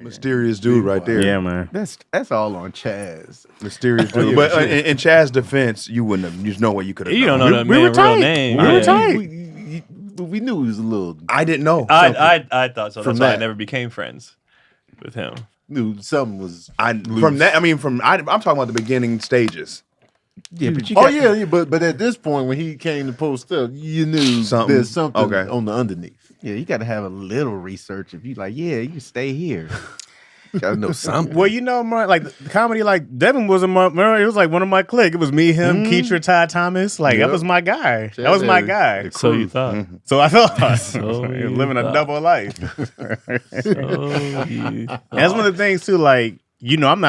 Mysterious dude right there. Yeah, man. That's all on Chaz. Mysterious dude. But in Chaz's defense, you wouldn't have. There's no way you could have. You don't know that man's real name. We were tight. We knew he was a little. I didn't know. I thought so. From That's why I that. never became friends with him. Knew something was. I'm talking about the beginning stages. Yeah, but you Oh yeah, but at this point when he came to post up, you knew there's something on the underneath. Yeah, you got to have a little research. If you like, yeah, you can stay here. You got to know something. Well, you know, like the comedy, like Devin was it was like one of my clique. It was me, him, Keitra, Ty Thomas. Like that was my guy. That was my guy. So you thought. So I thought. So living a double life. So you thought. That's one of the things too. Like, you know, I'm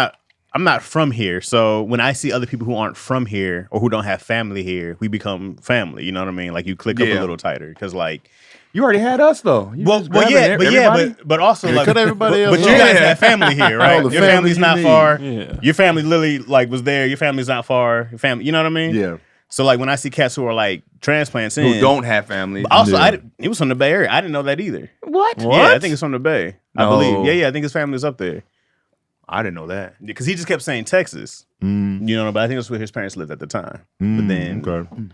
not from here. So when I see other people who aren't from here or who don't have family here, we become family. You know what I mean? Like you click up a little tighter because like. You already had us though. But also like, cut everybody else. But you guys have family here, right? All the Your family's not family far. Yeah. Your family literally like was there. Your family's not far. Your family, you know what I mean? Yeah. So like when I see cats who are like transplants in, who don't have families. Also, it was from the Bay Area. I didn't know that either. What? Yeah, I think it's from the Bay. I No. believe. Yeah, I think his family's up there. I didn't know that. Because he just kept saying Texas. You know, but I think that's where his parents lived at the time. But then,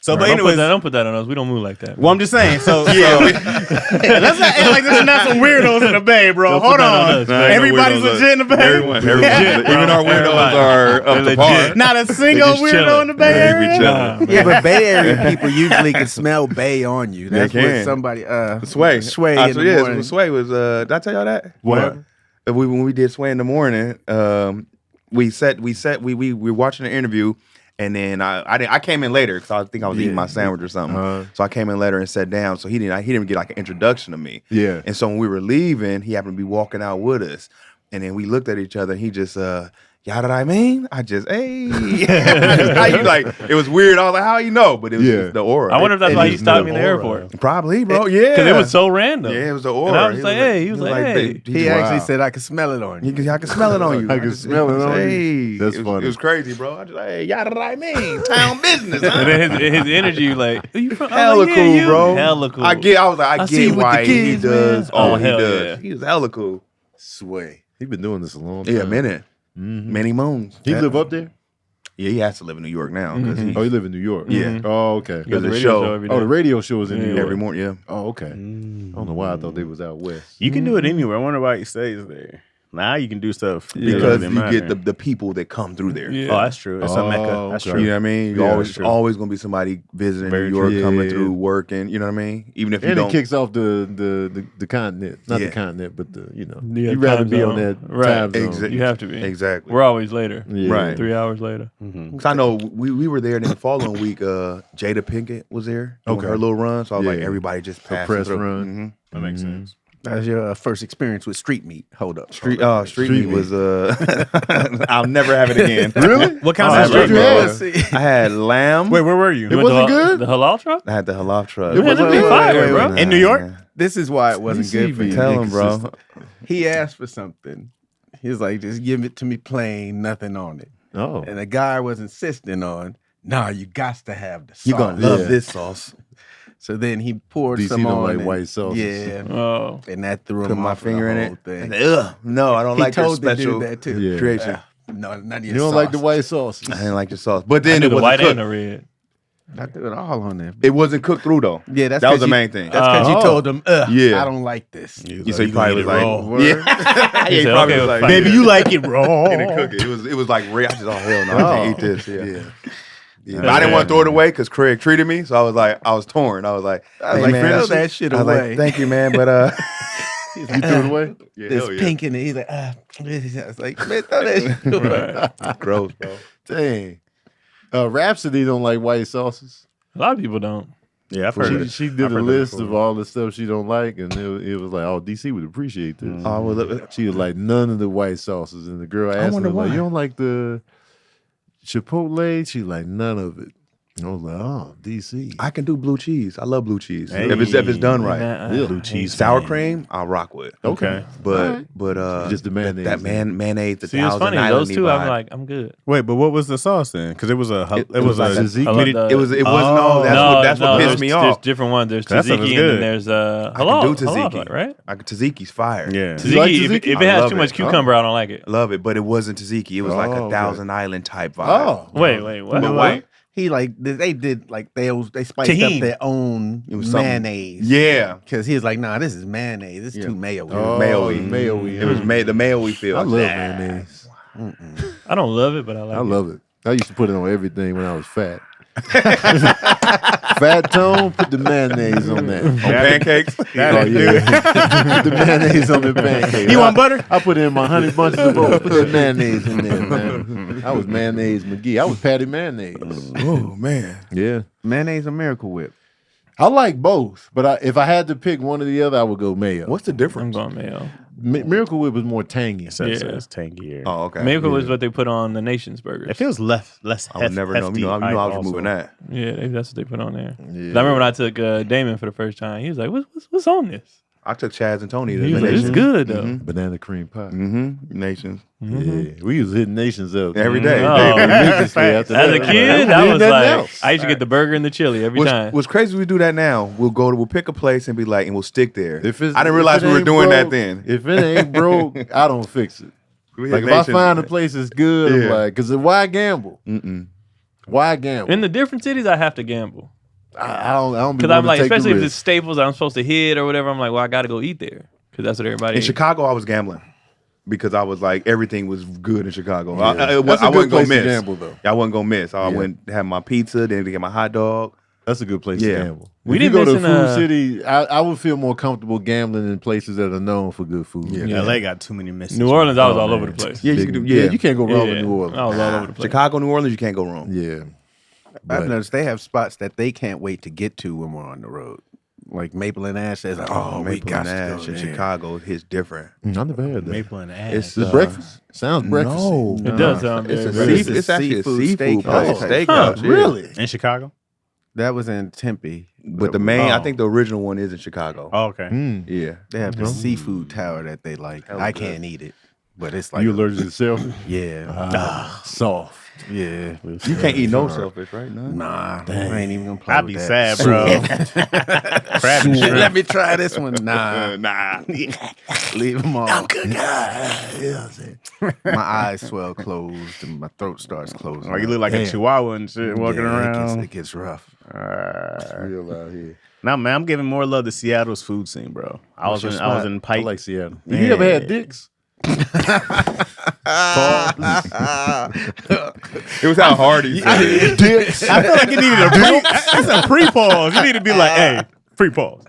so but anyways, don't put that on us. We don't move like that. well, I'm just saying. So let's not act like this is not some weirdos in the Bay, bro. Hold on, everybody's legit in the Bay. Everyone, even our weirdos are up to par. Not a single just weirdo chilling. in the Bay Area. Yeah, but Bay Area people usually can smell Bay on you. That's They what can. somebody Sway. Sway in the morning. Sway was. Did I tell y'all that? What? When we did Sway in the morning, we were watching an interview, and then I came in later because I think I was eating my sandwich or something. So I came in later and sat down. So he didn't get like an introduction to me. Yeah. And so when we were leaving, he happened to be walking out with us, and then we looked at each other. And he just y'all know what I mean? I just, hey. How you like, it was weird. I was like, how you know? But it was just the aura. I wonder if that's why he stopped me in the airport. Probably, bro. Yeah. Because it was so random. Yeah, it was the aura. And I was like, hey. He was like, hey. He actually said, I could smell it on you. I can smell it on you. I can smell it on hey. you. That's funny. It was crazy, bro. I just like, hey, y'all know what I mean? Town business, huh? And then his energy, like, are you from? Hella cool, bro. Hella cool. I get why he does all he hell does. yeah. He was hella cool. Sway. He been doing this a long time. Yeah, a minute. Many moons. He live up there? Yeah, he has to live in New York now. He live in New York. Yeah. Oh, okay. Because the show. The radio show is in New York. Every morning, yeah. Oh, okay. I don't know why I thought they was out west. You can do it anywhere. I wonder why he stays there. Now you can do stuff Because you get the people that come through there. Yeah. Oh, that's true. It's a mecca. That's okay. true. You know what I mean? Yeah, Always going to be somebody visiting Very New York, true. coming Yeah. through, working. You know what I mean? Even if you And don't. it kicks off the continent. Not the continent, but Yeah, you'd rather time be on zone. that Right. time zone. Exactly. You have to be. Exactly. We're always later. Yeah. Right. 3 hours later. Because I know we were there, and then the following week, Jada Pinkett was there doing her little run. So I was like, Yeah. everybody just passed press through. run. That makes sense. That was your first experience with street meat. Hold up. Street meat was I'll never have it again. Really? What kind I of street had, meat? I had lamb. Wait, where were you? It wasn't good? The halal truck? I had the halal truck. It wasn't fire, bro. In New York? This is why it wasn't good for you. Tell him, bro. He asked for something. He was like, just give it to me plain, nothing on it. Oh. And the guy was insisting on, nah, you got to have the sauce. You're going to love Yeah. this sauce. So then he poured DC some don't on like and- white sauces. Yeah. Oh. And that threw him Put my off finger in the it. whole thing. Ugh, no, I don't He like your told the special dude that too. Yeah. creation. No, none of your You don't sauce. like the white sauces. I didn't like your sauce. But then I it the wasn't white and cooked. the red. I threw it all on there. It wasn't cooked through, though. Yeah, that's that was 'cause the you- main thing. That's because you told him, Yeah. I don't like this. You said he probably was like, Word. yeah. He he said, probably okay, was like, fine. Baby, you like it raw. He didn't cook it. It was like red. I just, oh, hell no, I can't eat this. Yeah. Yeah. But I didn't want to throw it away because Craig treated me. So I was torn. I was like, I was hey, like, man, throw that shit I was away. like, thank you, man. But You threw it away? yeah, There's hell yeah. pink in it. He's like, I was like, man, throw that shit away. Gross, bro. Dang. Rhapsody don't like white sauces. A lot of people don't. Yeah, I've heard She it. did I've a heard that list before. of all the stuff she don't like, and it was like, oh, DC would appreciate this. Oh, well, look, She was like, none of the white sauces. And the girl asked her, wonder like, why. you don't like the Chipotle? She like, none of it. Oh, DC. I can do blue cheese. I love blue cheese if it's done right. Blue cheese, sour cream, I'll rock with. Okay, but just the mayonnaise. That mayonnaise. The See, it's funny. Those two, I'm like, I'm good. Wait, but what was the sauce then? Because it was a it was a tzatziki. It wasn't. No, That's what pissed me off. There's different ones. There's tzatziki and then there's halal. I can do tzatziki, halal, right? Tzatzik's fire. Yeah, tzatziki. like If tzatziki? it has too much cucumber, I don't like it. I love it, but it wasn't tzatziki. It was like a Thousand Island type vibe. Oh, Wait, what? What? He they did like they spiced Tahini. up their own mayonnaise. Yeah, because he was like, nah, this is mayonnaise. This is too mayo. mayo-y. Mayo-y. It was the mayo-y feel. I love mayonnaise. I don't love it, but I like it. I love it. I used to put it on everything when I was fat. Fat Tone, put the mayonnaise on that. On pancakes. Oh yeah, the mayonnaise on the pancakes. You want butter? I put it in my honey bunches of oats. Put the mayonnaise in there, man. I was mayonnaise McGee. I was Patty mayonnaise. Oh man, Yeah, Mayonnaise or Miracle Whip? I like both, but if I had to pick one or the other, I would go mayo. what's the I'm difference? going mayo. Miracle Whip is more tangy. So Yeah. it's tangier. Oh, okay. Miracle is what they put on the Nation's burgers. It feels less. I would never know. You know, I was removing that. Yeah, that's what they put on there. Yeah. I remember when I took Damon for the first time. He was like, "What's on this?" I took Chaz and Tony to He the was like, "It's Nations. good though." Banana cream pie. Nations. Yeah, we was hitting nations up Every day. Oh. Religiously after As a that. kid, We I did was nothing like, else. I used to get the burger and the chili every time. What's crazy? We do that now. We'll pick a place and be like, and we'll stick there. If it's- I didn't if realize it we were ain't doing that broke- then. If it ain't broke, I don't fix it. We hit Like if I Nations. find a place that's good, I'm Yeah. like, because why gamble? Mm-mm. Why gamble? In the different cities, I have to gamble I don't be because I'm willing like, to take the especially if it's risk. staples I'm supposed to hit or whatever. I'm like, well, I got to go eat there because that's what everybody. In Chicago, I was gambling because I was like, everything was good in Chicago. Yeah. I That's a wasn't good gonna place to miss. gamble, though. I wasn't gonna miss. I Yeah. went have my pizza, then to get my hot dog. That's a good place Yeah. to gamble. We If you didn't go to miss Food in, City, I would feel more comfortable gambling in places that are known for good food. Yeah. LA got too many misses. New Orleans, I was all man. over the place. Yeah, you Big- can do. Yeah, you can't go wrong Yeah. in New Orleans. I was all over the place. Chicago, New Orleans, you can't go wrong. Yeah. I've But- noticed they have spots that they can't wait to get to when we're on the road. Like Maple and Ash says, oh, we Maple got and to Ash go in there. Chicago hits different. I never had that. Maple and ass. It's This breakfast? Sounds breakfast. No, It does sound It's very, a very- it's actually a seafood seafood steakhouse. place. Oh, Steakhouse, yeah. Really? in Chicago. That was in Tempe. But the main, I Oh. think the original one is in Chicago. Oh, okay. Mm. Yeah, They have the seafood tower that they like. Hell I good. can't eat it, but it's like You allergic to shellfish? yeah, Soft. yeah. you can't eat no shellfish, right? None. Nah, I ain't even gonna play I'd with be that. sad, bro. Crab and shrimp. Let me try this one. Nah, Nah, leave them all. I'm good. Yeah, My eyes swell closed and my throat starts closing. Or you look like a Damn. chihuahua and shit walking Yeah, around. It gets rough. real out here. Nah, man, I'm giving more love to Seattle's food scene, bro. I was in I Pike. like Seattle. Man. You ever had dicks? it was how hard he said it. Dicks. I feel like you needed it's a pre-pause. You need to be like, hey, pre-pause.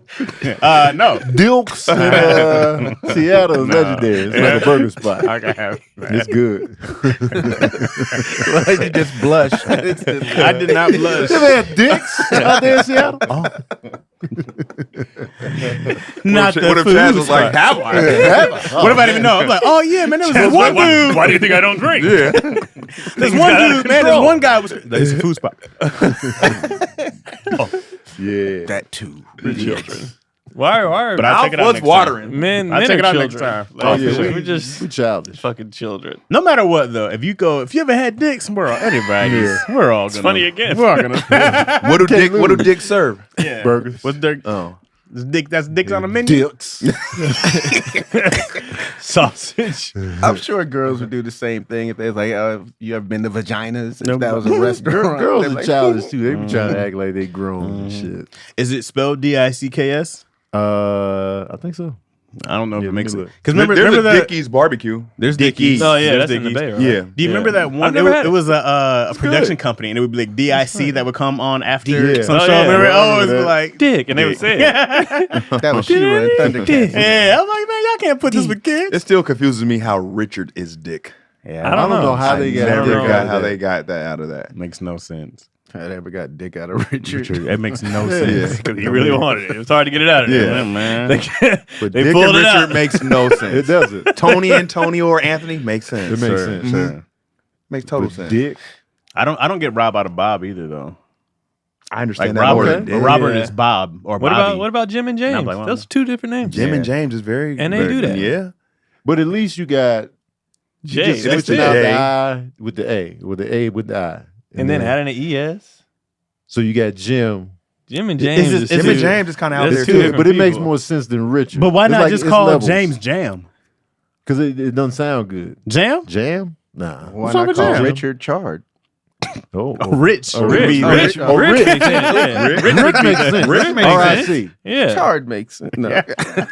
No. Dilks in Seattle is legendary. It's like a burger spot. I can have It's good. You just blush. I did not blush. You ever had dicks out there in Seattle? Not What if Chaz was like, have I? what if I didn't even know? I'm like, oh yeah, man, there was this one dude. Why do you think I don't drink? Yeah, There's one dude, man. There's one guy was. It's a food spot. Yeah. That too. Children. Why? But I'll check it out was next watering. time. men I'll men check are it out children. next time. Oh, yeah. We're just We childish. fucking children. No matter what, though, if you ever had dicks, we're all we're all gonna. funny again. We're all gonna. What do dicks serve? Yeah. Burgers. What's dick? Oh, That's dicks on the menu. Dicks. Sausage. I'm sure girls would do the same thing if they was like, you ever been to Vaginas? If that was a restaurant. Girls They're are like, childish too. They be trying to act like they grown and shit. Is it spelled Dicks? I think so. I don't know if Yeah, it makes maybe. it. Because remember there's a that Dickie's barbecue. there's Dickies. Oh yeah, There's that's in the Dickies. Bay, right? Yeah. Do you remember that one? I've never had It it. was a production company, and it would be like DIC that would come on after Yeah. some Oh, show. yeah. Remember? I Oh, remember it's that. like Dick, and they would say it. that was She-Ra and Thundercats. Yeah, I'm like, man, y'all can't put this with kids. It still confuses me how Richard is Dick. Yeah, I don't know. how they got Never dick got out how of they that. got that out of that. Makes no sense. I never got dick out of Richard. It makes no sense. Because he really wanted it. It was hard to get it out of there. Yeah. man. They But They Dick pulled and it Richard out. makes no sense. It doesn't. Tony, Antonio, or Anthony makes sense. It makes Sure. sense. Makes total sense. Dick. I don't get Rob out of Bob either though. I understand Like that Robert. more. Robert is Bob or Bobby. What about Jim and James? Like, Those are two different names. Jim and James is very, And they very, do that. Yeah. But at least you got J. just That's switching it. out the J. I with the A, with the A with the I, And then adding an ES. so you got Jim. Jim and James. Jim and James is kind of out That's there two too. different But it makes people. more sense than Richard. But why It's not like just it's call levels. James Jam? Because it doesn't sound good. Jam? Jam? Nah. Why What's wrong not with call Jam? Richard Chard? Oh, Rich. Oh, Would Rich. be Oh, Rich. Rich. Oh, Rich Rich. makes sense. Yeah. Rick makes sense. Rick makes R.I.C. sense. Yeah. Chard makes sense. No.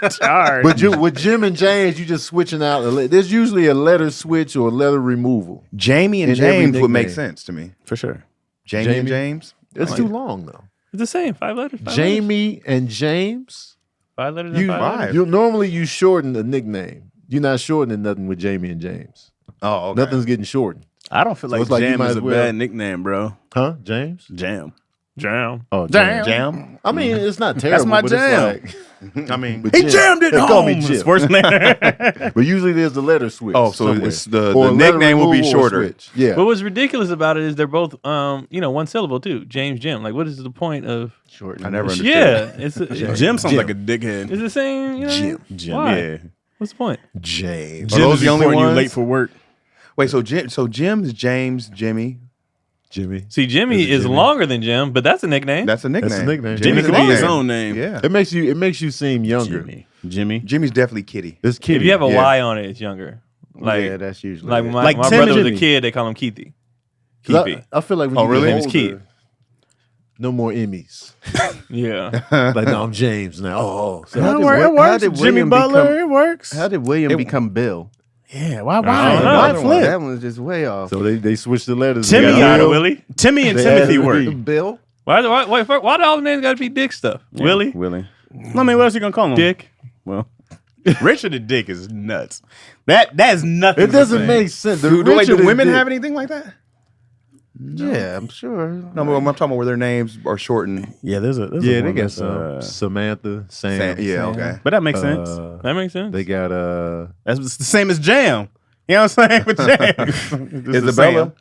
Chard. But with Jim and James, you just switching out. There's usually a letter switch or a letter removal. Jamie and In every James would make nickname. sense to me. For sure. Jamie and James. It's too long though. It's the same. 5 letters. Jamie and James. 5 letters and You 5 letters. normally you shorten a nickname. You're not shortening nothing with Jamie and James. Oh, okay. Nothing's getting shortened. I don't feel So like it's like you Jam might is as a well- bad nickname, bro. Huh? James? Jam. Jam. Oh, Jam. Jam. I mean, it's not terrible. my but jam. It's like, I mean, but He Jim. jammed it They call me home. Jim. Sports name. But usually there's a letter switch. oh, so somewhere. it's the Or a letter nickname will be removal or shorter. switch. Yeah. What was ridiculous about it is they're both, one syllable too. James, Jim. Like, what is the point of? Short. I never understood. Yeah, it's Jim sounds like a dickhead. It's the same. You know what I mean? Jim. Why? Yeah. What's the point? James. Are Jim those is the only reporting you ones? late for work. Wait, so Jim's James, Jimmy. Jimmy. See, Jimmy is Jimmy. longer than Jim, but that's a nickname. That's a nickname. That's a nickname. Jimmy Jimmy's could a be his nickname. own name. Yeah. It makes you seem younger. Jimmy. Jimmy's definitely Kitty. It's Kitty. if you have a Yeah. Y on it, it's younger. Like, Yeah, that's usually like it. my, Like my Tim brother and was a Jimmy. kid. They call him Keithy. 'Cause Keithy. I feel like when Oh, you really? get His older, Keith. no more Emmys. Yeah. Like, no, I'm James now. Oh, so How It did works. Wi- how did Jimmy William Butler. become- it works. How did William become Bill? Yeah. Why? I don't know. Why That flip? one's just way off. So they switched the letters. Timmy. They got Tired of Bill. Willie. Timmy and They Timothy added work. B. Bill? Why do all the names got to be Dick stuff? Willie, Willie. I mean, what else you gonna call him? Dick. Well, Richard the Dick is nuts. That's nothing. It doesn't make sense. The Do Richard is women Dick. have anything like that? Yeah, I'm sure. No, but I'm talking about where their names are shortened. Yeah, there's a Yeah, they one got that's, some. Samantha, Sam. Yeah, okay. but that makes sense. That makes sense. They got That's the same as Jam. You know what I'm saying? With Jam, Isabella.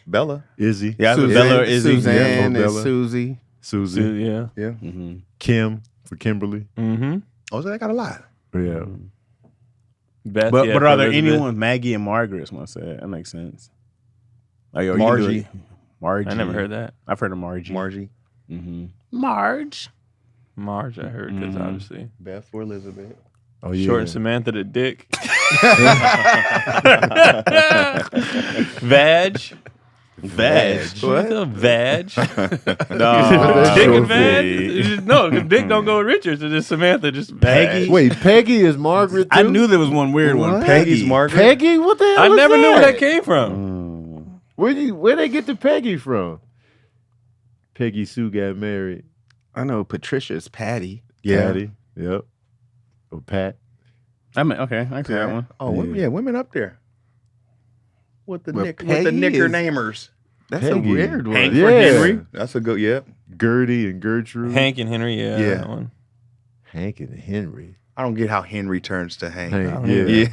Bella. Izzy. Yeah, Suzanne, Bella or Izzy. Suzanne Yeah, and Bella. Susie. Susie. Yeah. Yeah. Mm-hmm. Kim for Kimberly. Mm-hmm. Oh, so they got a lot. Yeah. Beth, But yeah, are for there Elizabeth. anyone? Maggie and Margaret. Someone said that makes sense. Like, yo, you Margie. do it. Margie. I never heard that. I've heard of Margie. Margie. Mm-hmm. Marge. Marge, I heard because Mhm. obviously Beth for Elizabeth. Oh yeah. short Samantha to Dick. Vag. Vag. What? Vag. No. Dick short and for Vag. No, because Dick don't go with Richard, so just Samantha just Peggy? Vag. Wait, Peggy is Margaret too? I knew there was one weird one. What? Peggy's Margaret. Peggy? What the hell I is never knew where that that came from. Where they get the Peggy from? Peggy Sue got married. I know Patricia's Patty. Yeah. Patty. Yep. Or Pat. I mean, okay, I see that one. Oh, women, yeah, women up there. With the Well, with the Peggy knicker is- namers. That's Peggy. a weird one. Hank Yeah. for Henry. That's a good. Yep. Gertie and Gertrude. Hank and Henry, yeah. Yeah. That one. Hank and Henry. I don't get how Henry turns to Hank. Hank, Yeah. Yeah.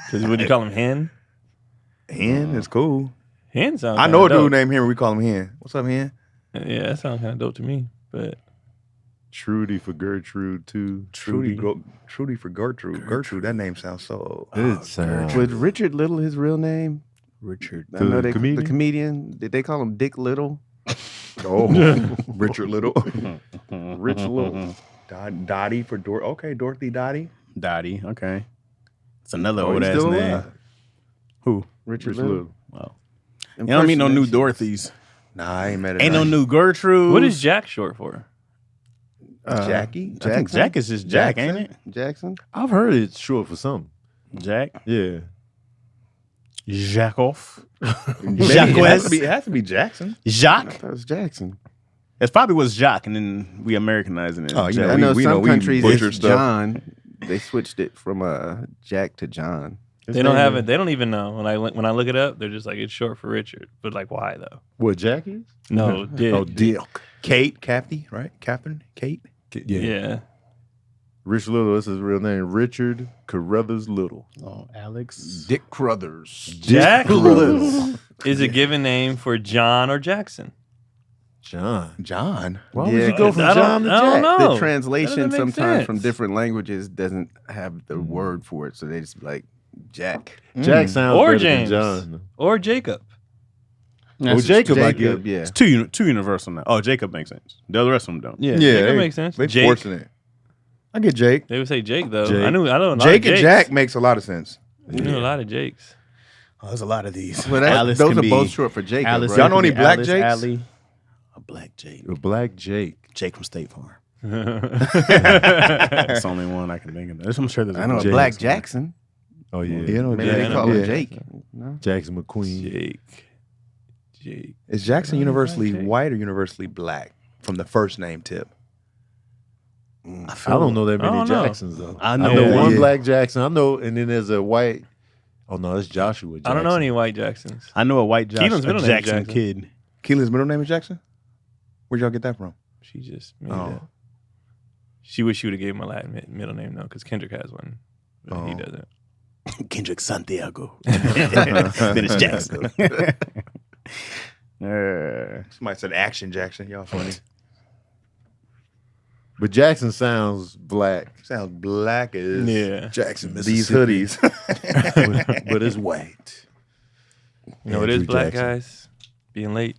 Because would you call him Hen? Hen is cool. Hen sounds I know a kinda dude named Henry. We call him Hen. What's up, Hen? dope. Yeah, that sounds kind of dope to me. But Trudy for Gertrude too. Trudy for Gertrude. Gertrude. That name sounds so. It sounds. Was Richard Little his real name? Richard. I know The comedian? The comedian. Did they call him Dick Little? Oh, Richard Little. Rich Little. Dottie for Okay, Dorothy Dottie. Dottie. Okay. It's another Oh, old he's ass still name. alive. Who? Richard Rich Little. Little. Wow. You don't mean no new Dorothys. Nah, I ain't met it. Ain't no new Gertrude. what is Jack short for? Jackie? I think Jack is just Jack, ain't it? Jackson? I've heard it's short for something. Jack. Yeah. Jack off. Maybe Jacques. it has to be Jackson. I Jacques. thought it was Jackson. It probably was Jacques, and then we Americanizing it. Oh, you Jack. know, I know we some we countries butcher it's stuff. John. They switched it from Jack to John. They don't have it. They don't even know. When I look it up, they're just like it's short for Richard. But like, why though? What, Jackie? No, Dick. Oh, Dick. Kate, Kathy, right? Catherine, Kate. Yeah. Rich Little, that's his real name. Richard Carruthers Little. Oh, Alex. Dick Crothers. Jack Little. is a given name for John or Jackson. John. Why would you go from John to Jack? I don't know. The translation sometimes sense. from different languages doesn't have the word for it, so they just be like Jack. Jack sounds Or better James. than John. Or Jacob. Well, Jacob, I get. yeah. It's too universal now. Oh, Jacob makes sense. The rest of them don't. Yeah, Yeah, Jacob makes sense. They Jake. forcing it. I get Jake. They would say Jake though. Jake. I know a lot Jake of and Jakes. Jack makes a lot of sense. We knew a lot of Jakes. Oh, there's a lot of these. Well, Alice those can are be both short for Jacob. Alice. Right? Y'all know any can be black Alice, Jakes? Allie. A black Jake. A black Jake. Jake from State Farm. That's the only one I can think of. I'm sure there's. I know a Jake. Black Jackson. Oh yeah. You know Maybe Jack. they call him Yeah. Jake. No? Jackson McQueen. Jake. Is Jackson universally Jake. white or universally black from the first name tip? I don't know that I many don't know. Jacksons though. I I know know one Yeah. Black Jackson. I know, and then there's a white. Oh no, that's Joshua Jackson. I don't know any white Jacksons. I know a white Keelan's middle name is Jackson Jackson. kid. Keelan's middle name is Jackson? Where'd y'all get that from? She just made Oh. that. She wish she would have gave him my Latin middle name though, because Kendrick has one. But he Oh. doesn't. Kendrick Santiago. Then it's Jackson. Somebody said Action Jackson. Y'all funny. But Jackson sounds black, Sounds black as Yeah. Jackson, these Mississippi. hoodies. but it's white. You know, it is Andrew black Jackson. guys being late.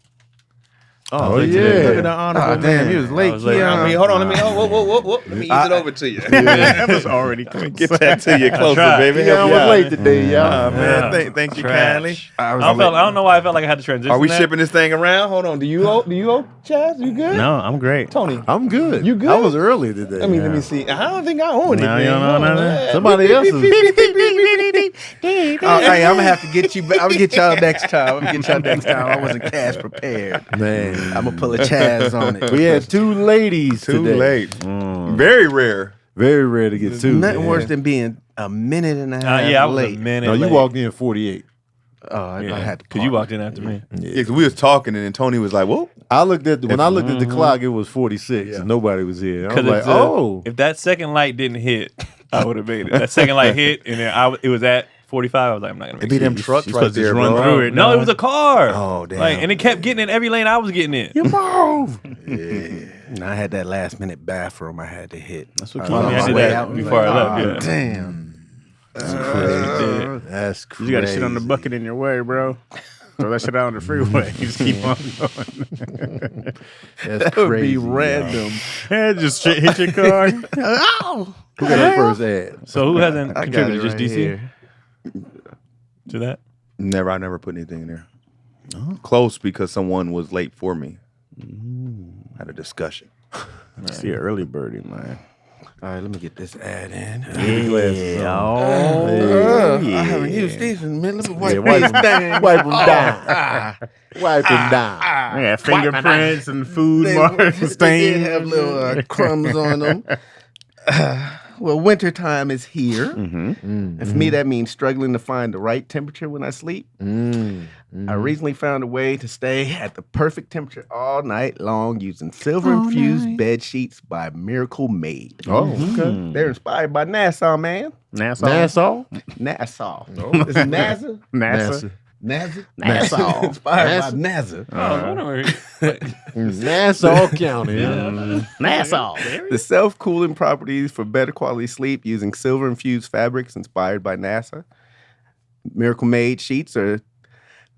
Oh, late yeah. today. Look at the honorable Oh, damn, man. you was late, I was late. Keon. I mean, hold on. Let me. Whoa. Let me ease it over to you. That was already close. Get that to you closer, tried. baby. Yeah, I Help was you out. late today, y'all. Man, Yeah. thank you Trash. kindly. I don't know why I felt like I had to transition. Are we that. shipping this thing around? Hold on. Do you owe Chaz? You good? No, I'm great. Tony. I'm good. You good? I was early today. Let me see. I don't think I owe anything. No, you don't owe nothing? Somebody else is. Hey, I'm gonna have to get you. I'm gonna get y'all next time. I wasn't cash prepared. Man, I'm gonna pull a Chaz on it. we had two ladies Too today. late. Very rare. Very rare to get two. Nothing worse than being a minute and a half Yeah, I was late. a minute No, you late. walked in 48. Oh, I had to because you park. walked in after me. Yeah, 'cause we was talking and then Tony was like, "Whoa." I looked at when I looked at the clock, it was 46, and nobody was here. I was Because like, oh, if that second light didn't hit, I would have made it. That second light hit, and then it was at 45. I was like, I'm not gonna It make be it. them trucks you right supposed to there, just run bro. through it. No, it was a car. Oh, damn. Like, and it kept getting in every lane I was getting in. And I had that last minute bathroom I had to hit. That's what I Keon was on I my did way that out. before I left. Yeah. Damn. that's crazy. You got to shit on the bucket in your way, bro. Throw that shit out on the freeway. You just keep on going. That's That would crazy. be random. Yeah, just shit hit your car. Who got the first ad? So who hasn't I got it contributed? Just right DC here. to that? I never put anything in there. Close because someone was late for me. Had a discussion. See an early birdie, man. All right, let me get this ad in. Yeah. I haven't used these in a minute. Let me wipe wipe these down. Wipe them down. Wipe them down. Yeah, fingerprints and food marks and They did stains. have little crumbs on them. Well, wintertime is here. And for me, that means struggling to find the right temperature when I sleep. I recently found a way to stay at the perfect temperature all night long using silver-infused bed sheets by Miracle Made. Oh, okay. They're inspired by NASA, man. Nassau. Nassau? NASA. Is it NASA? NASA. NASA? Nassau. Inspired by NASA. Oh, Nassau County. Nassau. The self-cooling properties for better quality sleep using silver-infused fabrics inspired by NASA. Miracle Made sheets are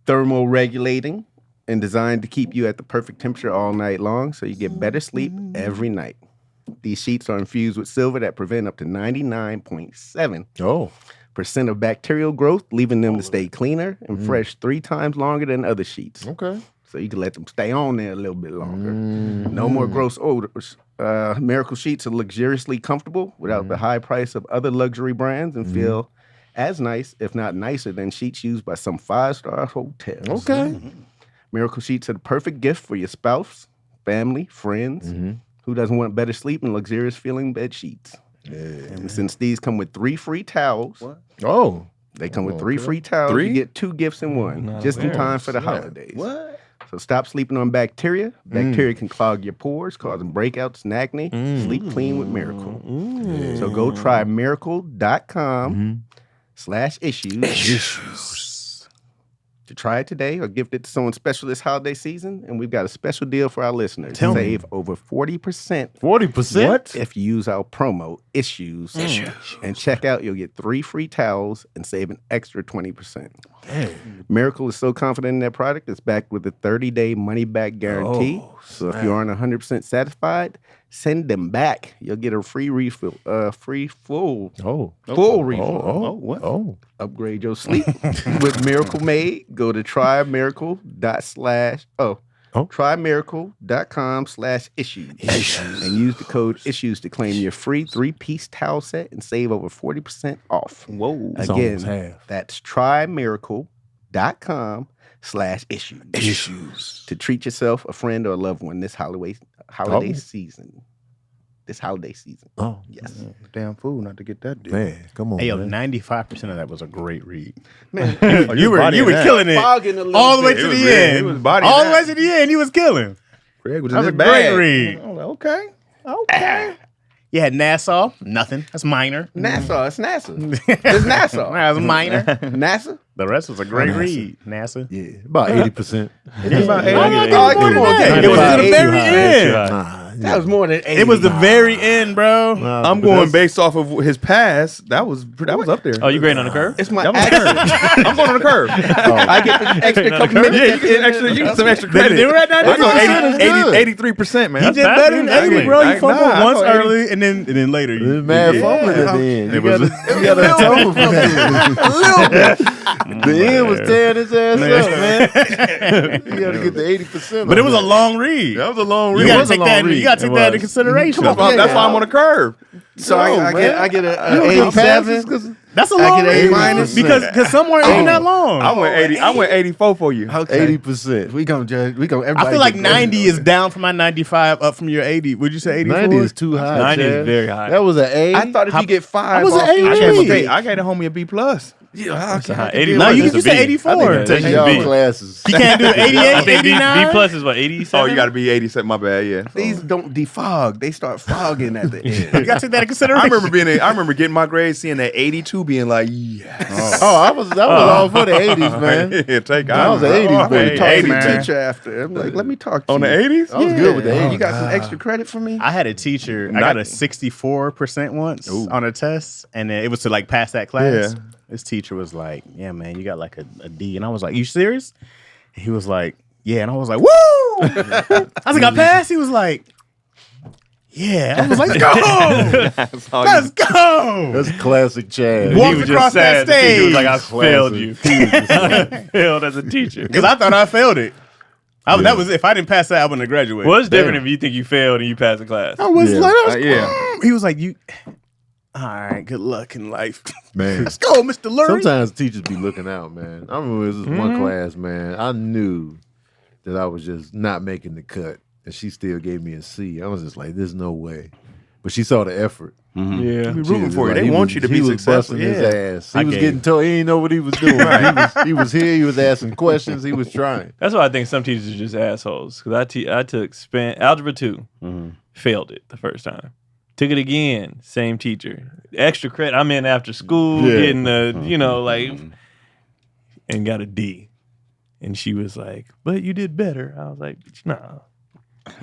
thermoregulating and designed to keep you at the perfect temperature all night long so you get better sleep every night. These sheets are infused with silver that prevent up to 99.7% Oh. of bacterial growth, leaving them to stay cleaner and fresh 3 times longer than other sheets. Okay. So you can let them stay on there a little bit longer. No more gross odors. Miracle Sheets are luxuriously comfortable without the high price of other luxury brands and feel as nice, if not nicer, than sheets used by some 5-star hotels. Okay. Miracle Sheets are the perfect gift for your spouse, family, friends. Who doesn't want better sleep and luxurious feeling bed sheets? And since these come with 3 free towels, Oh. they come with 3 free towels. 3? You get 2 gifts in one, just in time for the holidays. What? So stop sleeping on bacteria. Bacteria can clog your pores, causing breakouts and acne. Sleep clean with Miracle. So go try miracle.com/issues. to try it today or gift it to someone special this holiday season. And we've got a special deal for our listeners. Save over 40%. 40%? What? If you use our promo, Issues. And check out, you'll get 3 free towels and save an extra 20%. Damn. Miracle is so confident in their product, it's backed with a 30-day money-back guarantee. So if you aren't 100% satisfied, send them back. You'll get a free refill, full refill. Upgrade your sleep with Miracle Made. Go to trymiracle.com/issues and use the code issues to claim your free 3-piece towel set and save over 40% off. Whoa. Again, that's trymiracle.com/issues to treat yourself, a friend, or a loved one this holiday season. This holiday season. Oh, yes. Damn fool not to get that deal. Man, come on. Hey, yo, man. 95% of that was a great read. Man, you were killing it all the way to the end. It was body all the way to the end. You was killing. Craig was That in was his a great bag. read. I was like, okay. You had Nassau, nothing. That's minor. NASA, it's NASA. It's NASA. That was minor. NASA? The rest was a great read. NASA. Yeah, about 80%. It's about It was to 95. the very end. That was more than 80. It was the very end, bro. I'm going based off of his past. That was up there. Oh, you grading on the curve? It's my That was the curve. I'm going on the curve. I get the extra couple minutes. Yeah, you get some extra credit. They were at I go 95%. 83%, man. He did better than That's 80, bro. You Nah, fumbled I once go 80. early and then later. It's mad fumbling at the end. You gotta atone for that. The end was tearing his ass up, man. You gotta get the 80%. But it was a long read. That was a long You read. gotta take that into consideration. That's why I'm on the curve. So I get a 87. That's a I long get read. A minus. Because some weren't even that long. I went 84 for you. Okay. 80%. We gonna judge. We gonna. I feel like 90 is down from my 95, up from your 80. Would you say 84? 90 is too high. 90 is Chad. very high. That was an A. I thought if you get 5, I was an off A each read. mistake. I gave the homie a B plus. Yeah, That's a high. okay. 80 No, you is a said B. 84. I think that's Y'all a B. classes. You can't do 88, I think B 89? plus is what, 87? Oh, you got to be 87. My bad. Yeah. These don't defog. They start fogging at the end. You got to take that into consideration. I remember getting my grades, seeing that 82, being like, yes. That was all for the 80s, man. Yeah, take That was the 80s, I'm man. gonna talk to 80, the man. teacher after. I'm like, let me talk to On you. the 80s? I was good with the Yeah. 80s. You got some extra credit for me? I had a teacher. I got a 64% once on a test, and then it was to like pass that class. Yeah. This teacher was like, "Yeah, man, you got like a D," and I was like, "You serious?" And he was like, "Yeah," and I was like, "Woo!" I was like, "I passed." He was like, "Yeah." I was like, "Let's go, let's go." That's classic Chad. Walked He was across just sad. that He was like, I stage. failed you. I failed as a teacher. Because I thought I failed it. That was if I didn't pass that, I wouldn't have graduated. What's different if you think you failed and you passed the class? I was like, yeah. He was like, "You." All right, good luck in life. Man. Let's go, Mr. Lurie. Sometimes teachers be looking out, man. I remember this one class, man. I knew that I was just not making the cut, and she still gave me a C. I was just like, "There's no way." But she saw the effort. Be Yeah. rooting for you. They He want was- you to he be was successful. busting his Yeah. ass. He was getting told. He didn't know what he was doing. he was here. He was asking questions. He was trying. That's why I think some teachers are just assholes. Because I took Algebra 2, failed it the first time. Took it again, same teacher. Extra credit. I'm in after school, getting and got a D. And she was like, "But you did better." I was like, "Nah."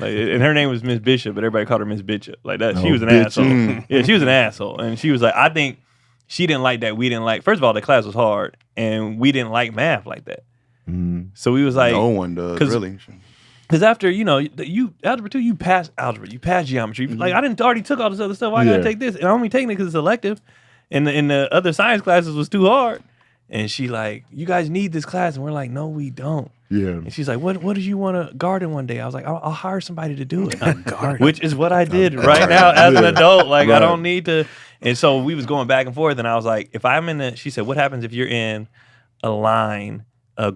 Like, and her name was Miss Bishop, but everybody called her Miss Bishop. Like that, she was an asshole. Yeah, she was an asshole, and she was like, I think she didn't like that. We didn't like. First of all, the class was hard, and we didn't like math like that. So we was like, No one does, really. because after you algebra 2, you pass algebra, you pass geometry. Like I didn't already took all this other stuff. Why I gotta take this? And I'm only taking it because it's elective, and the other science classes was too hard. And she like, you guys need this class, and we're like, no, we don't. Yeah. And she's like, what do you want to garden one day? I was like, I'll hire somebody to do it. Which is what I did right now as an adult. Like I don't need to. And so we was going back and forth, and I was like, if I'm in she said, what happens if you're in a line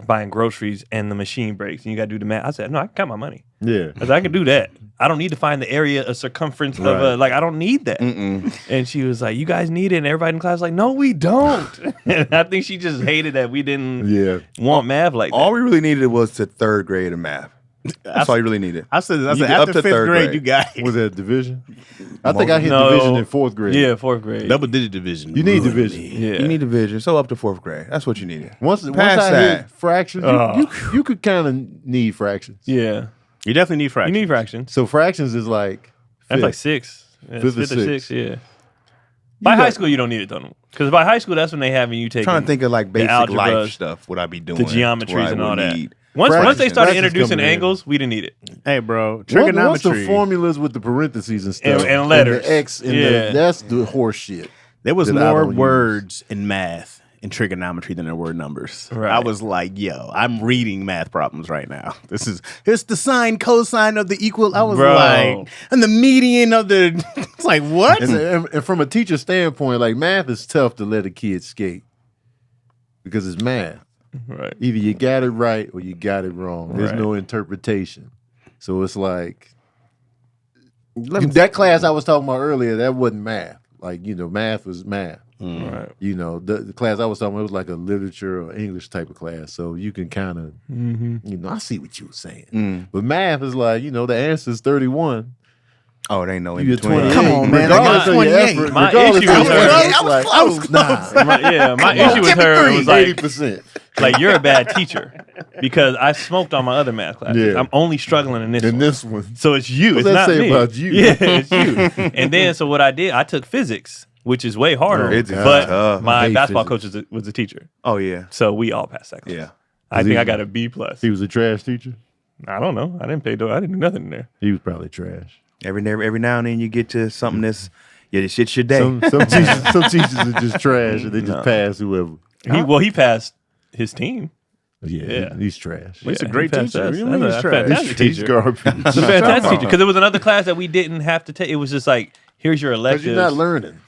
buying groceries and the machine breaks and you got to do the math? I said, no, I can count my money. Yeah. I said, I can do that. I don't need to find the area, a circumference of I don't need that. And she was like, you guys need it. And everybody in class was like, no, we don't. And I think she just hated that we didn't want math like that. All we really needed was to third grade of math. That's all you really needed. I said You get after up to 5th third grade, grade. you got it. Was that division? I think I hit No. division in 4th grade. Yeah, 4th grade. Double digit division. You need ruined division. me. Yeah. You need division. So up to 4th grade. That's what you needed. Once Pass I that. hit fractions, you could kind of need fractions. Yeah. You definitely need fractions. You need fractions. So fractions is like That's fifth. like 6. Yeah, Fifth or fifth or sixth. 6, yeah. By high school, you don't need it, though. Because by high school, that's when they having you take Trying to think of like basic algebras, life stuff. What I be doing? the where geometries I and would all that. need- Once they Fractions. started Fractions introducing coming in. angles, we didn't need it. Hey, bro, What's trigonometry. the formulas with the parentheses and stuff? And letters. the X and Yeah. that's the horse shit. There was that I more don't use. words in math and trigonometry than there were numbers. Right. I was like, yo, I'm reading math problems right now. Here's the sine, cosine of the equal. I was Bro. like, and the median of the, it's like, what? And from a teacher standpoint, like math is tough to let a kid skate because it's math. Right. Either you got it right or you got it wrong. There's Right. no interpretation. So it's like that class I was talking about earlier, that wasn't math. Like, math was math. Right. The class I was talking about, it was like a literature or English type of class. So you can kind of, I see what you were saying. But math is like, the answer is 31. Oh, there ain't no in You get between. 28. Come on, man, I Regardless got of your 28. effort, My regardless issue of was your her. effort, it's like, My issue with her was like, 80%. like you're a bad teacher because I smoked on my other math classes. Yeah. I'm only struggling in this And one. this one. So it's you. What's It's that not say me. about you? Yeah, it's you. And then so what I did, I took physics, which is way harder. Physics is but tough. I my hate basketball physics. coach was a teacher, Oh yeah, so we all passed that class. yeah. I think I got a B plus. He was a trash teacher. I don't know. I didn't pay. I didn't do nothing in there. He was probably trash. Every now and then you get to something that's this shit's your day. Some teachers are just trash and they just pass whoever. He passed his team. Yeah. He's trash. He's a Yeah, great he passed teacher. us. What do you mean That's he's a trash? fantastic He's teacher. garbage. He's a fantastic teacher because there was another class that we didn't have to take. It was just like, here's your Because electives. you're not learning.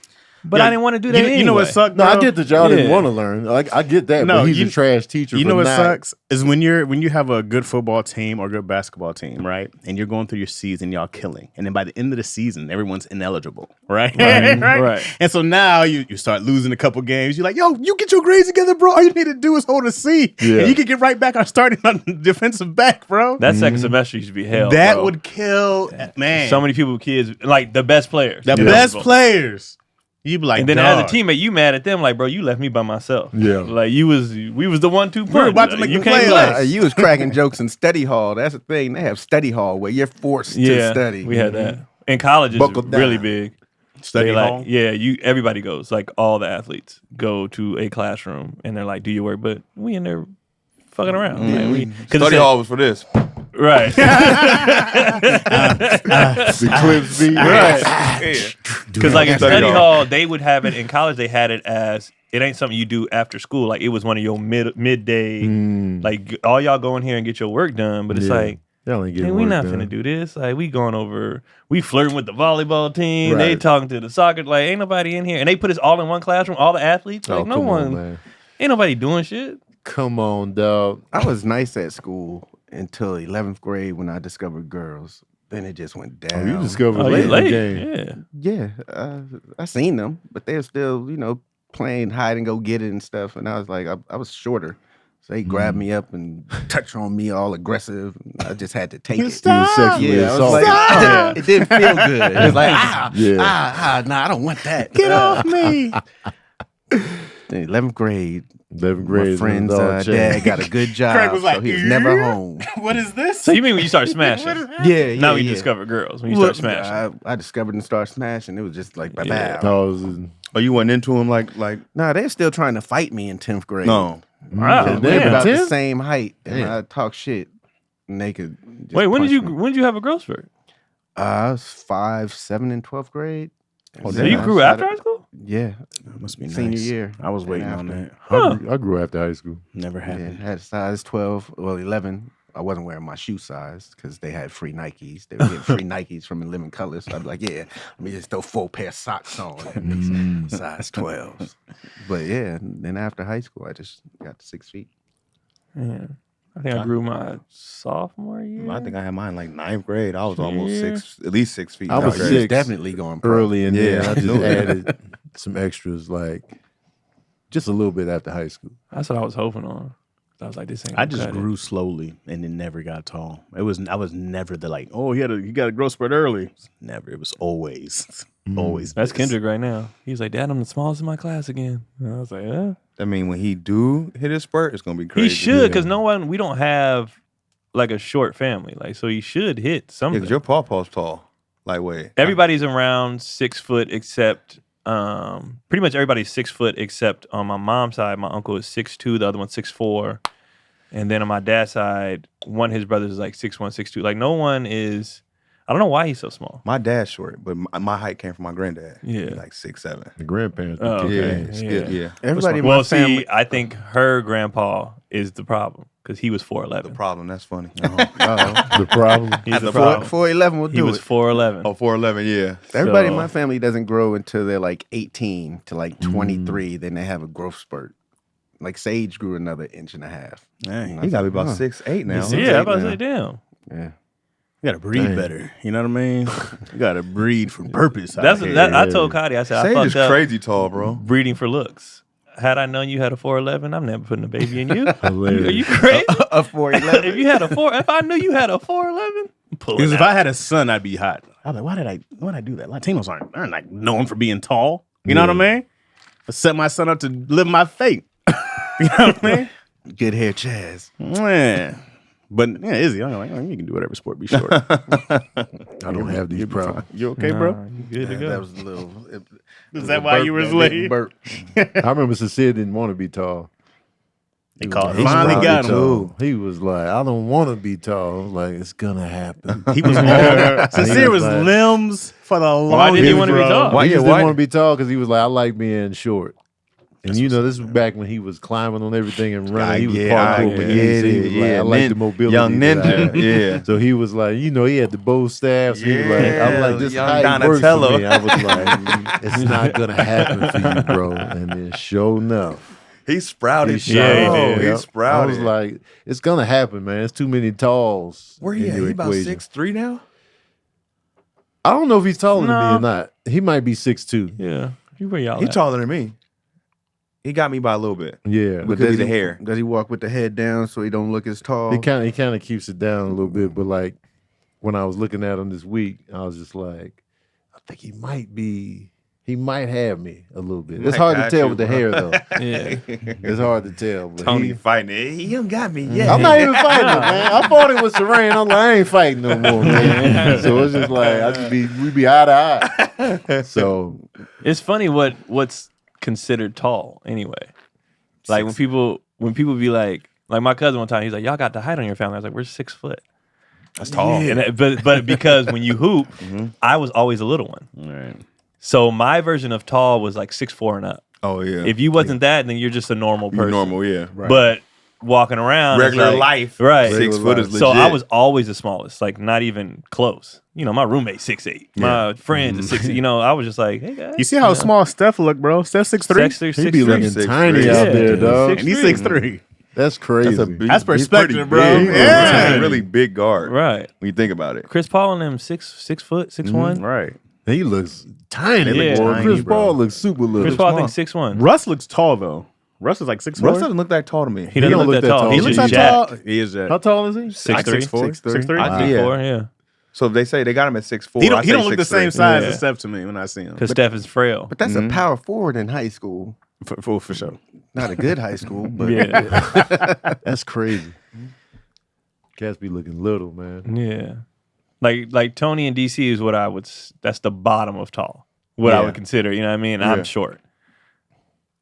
But I didn't want to do that anyway. You know what sucked? No, I bro? get that y'all didn't Yeah. want to learn. Like I get that, No, but he's you- a trash teacher. You know but what not- sucks is when you have a good football team or good basketball team, right? And you're going through your season, y'all killing, and then by the end of the season, everyone's ineligible, right? Right. And so now you start losing a couple games. You're like, yo, you get your grades together, bro. All you need to do is hold a C, Yeah. and you can get right back on starting on defensive back, bro. That second semester used to be hell. That bro. would kill, man. So many people, kids, like the best players. the Yeah. best players. You'd be like, And then dog. as a teammate, you mad at them like, bro, you left me by myself. Yeah. Like we was the 1-2 were punch. about to Like, make you the can't playoffs. play. You was cracking jokes in study hall. That's the thing. They have study hall where you're forced to Yeah, study. we had that. In college, it's Buckle really down. big. Study They like, hall? yeah, everybody goes. Like all the athletes go to a classroom and they're like, do your work, but we in there fucking around. Like, Study hall was for this. Right. The clips be Right. Because like in Study study hall. hall, they would have it in college. They had it as it ain't something you do after school. Like it was one of your midday. Like all y'all go in here and get your work done. But it's Yeah. like, Y'all ain't hey, getting we work not done. finna do this. Like we going over. We flirting with the volleyball team. They Right. talking to the soccer. Like ain't nobody in here. And they put us all in one classroom. All the athletes. Like Oh, no come one. on, man. Ain't nobody doing shit. Come on, dog. I was nice at school until 11th grade when I discovered girls. Then it just went Oh, down. you discovered Oh, late you in the late. game. Yeah. Yeah, I seen them, but they're still, playing hide and go get it and stuff. And I was like, I was shorter. So they grabbed me up and touched on me all aggressive. And I just had to take it. You was sexually Yeah, I was assaulted. like, it didn't feel good. It was like, Yeah. nah, I don't want that. Get off me. In 11th grade, 11th grade. my is friend's when it all dad changed. got a good job, Craig was like, so he was never home. What is this? So you mean when you start smashing? Yeah, Now you yeah. discover girls when you start smashing. I discovered and started smashing. It was just like, bye Yeah. bye. Oh, it was- Oh, you went into him like Nah, they're still trying to fight me in 10th grade. no. Wow. Yeah, They're damn. about the 10? same height, and Damn. I talk shit, and they could. Just Wait, when punch did me. you have a growth spurt? I was 5'7" in 12th grade. Oh, So Then you I grew after started- high school? Yeah, That must be senior nice. year. I was waiting and on after. that. I grew after high school. Never Yeah, happened. had size 12, well 11. I wasn't wearing my shoe size because they had free Nikes. They were getting free Nikes from In Living Color. So I'd be like, yeah, let me just throw 4 pair of socks on. That makes size 12. But yeah, then after high school, I just got to 6 feet. Yeah. I think I grew my sophomore year. I think I had mine like 9th grade. I was almost Yeah. at least 6 feet. I was tall. He was 6. definitely going pro. Early in there, Yeah, I just I knew it. added some extras, like just a little bit after high school. That's what I was hoping on. I was like, this ain't. I gonna just cut it. grew slowly and then never got tall. I was never the like, oh, you got a growth spurt early. Never. It was always That's this. Kendrick right now. He's like, Dad, I'm the smallest in my class again. And I was like, yeah. I mean, when he do hit his spurt, it's gonna be crazy. He should, because we don't have like a short family. Like, so he should hit Yeah, something. because your pawpaw's tall, lightweight. Everybody's around 6 foot except pretty much everybody's 6 foot except on my mom's side. My uncle is 6'2", the other one's 6'4", and then on my dad's side, one of his brothers is like 6'1", 6'2". Like no one is. I don't know why he's so small. My dad's short, but my height came from my granddad. Yeah. Like 6'7". The grandparents. Oh, would kick okay. ass. Yeah. Everybody in my Well, family. see, I think her grandpa is the problem because he was 4'11". The problem. That's funny. The problem. He's the the problem. 4'11" will He do was it. 4'11". Oh, 4'11", yeah. Everybody in So- my family doesn't grow until they're like 18 to like 23. Then they have a growth spurt. Like Sage grew another 1.5 inches. Dang. He got to be about 6'8" now. Yeah, I'm about to say, damn. Yeah. You gotta breed better. You know what I mean? You gotta breed for purpose. That's out here. that. I told Cody, I said, Sage I is fucked up crazy tall, bro. breeding for looks. Had I known you had a 4'11", I'm never putting a baby in you. Are Hilarious. you crazy? A 4'11". If you had if I knew you had a 4'11", pull Because it if out. I had a son, I'd be hot. I was like, why did I do that? Latinos aren't like known for being tall. You know what I mean? I set my son up to live my fate. You know what I mean? Good hair, Chaz. Man. But yeah, Izzy, I'm like, you can do whatever sport, be short. I don't have these problems. You okay, bro? You good to go. That was a little. Is that why you were late? I remember Cecilia didn't want to be tall. They called. He's Finally probably got him. tall. He was like, I don't want to be tall. I was like, it's gonna happen. He was all Sincere was like- limbs for the longest. Why didn't he want to be bro. tall? Why? He Yeah, just why- didn't want to be tall because he was like, I like being short. And you know, this was back when he was climbing on everything and running. He was parkour McGee. So he was like, I like the mobility. Young that I ninja. have. Yeah. So he was like, you know, he had the bow staff. So he was like, I'm like, this young height works for Donatello. me. I was like, it's not gonna happen for you, bro. And then sure enough, He sprouted. he Yeah, showed. he did. He Yep. sprouted. I was like, it's gonna happen, man. It's too many talls. Where he in at? your He about equation. 6'3" now? I don't know if he's taller than me No. or not. He might be 6'2". Yeah, you where y'all He at? taller than me. He got me by a little bit. Yeah, But could be the hair. Does he walk with the head down so he don't look as tall? he kind of keeps it down a little bit. But like when I was looking at him this week, I was just like, I think he might have me a little bit. It's Might hard to got tell you, with the bro. hair though. Yeah. It's hard to tell. But Tony fighting it. He don't got me yet. I'm not even fighting it, man. I fought it with Saran. I'm like, I ain't fighting no more, man. So it's just like we be eye to eye. So It's funny what's considered tall anyway. Like when people be like my cousin one time, he's like, y'all got the height on your family. I was like, we're 6 foot. That's tall. And but because when you hoop, I was always a little one. Right. So my version of tall was like 6'4" and up. Oh yeah. If you wasn't that, then you're just a normal You're person. normal, yeah. But walking around, it's Regular like- life. right? 6 foot is legit. So I was always the smallest, like not even close. You know, my roommate 6'8", my friends are 6'8". You know, I was just like, hey guys, You see how small Steph look, bro? Steph 6'3". he be looking 6'3". tiny Yeah. out there, dog. And he's 6'3". That's crazy. That's perspective, bro. He's Yeah. a really big guard. right? When you think about it. Chris Paul and them 6 foot, 6'1". Right. He looks tiny. Yeah. Boy. Tiny, Chris bro. Paul looks super little. Chris Paul I think 6'1". Russ looks tall though. Russ is like 6'4". Russ doesn't look that tall to me. He doesn't look that tall. He He's looks just that tall. jacked. He is jacked. How tall is he? 6'3". 6'3". I think 4, yeah. So if they say they got him at 6'4", He I don't say look the 6'3". same size Yeah. as Steph to me when I see him. Because Steph is frail. But that's a power forward in high school. For sure. Not a good high school, but Yeah, That's crazy. Cats be looking little, man. yeah. Like Tony and DC is what I would. That's the bottom of tall. What I Yeah. would consider. You know what I mean? Yeah. I'm short.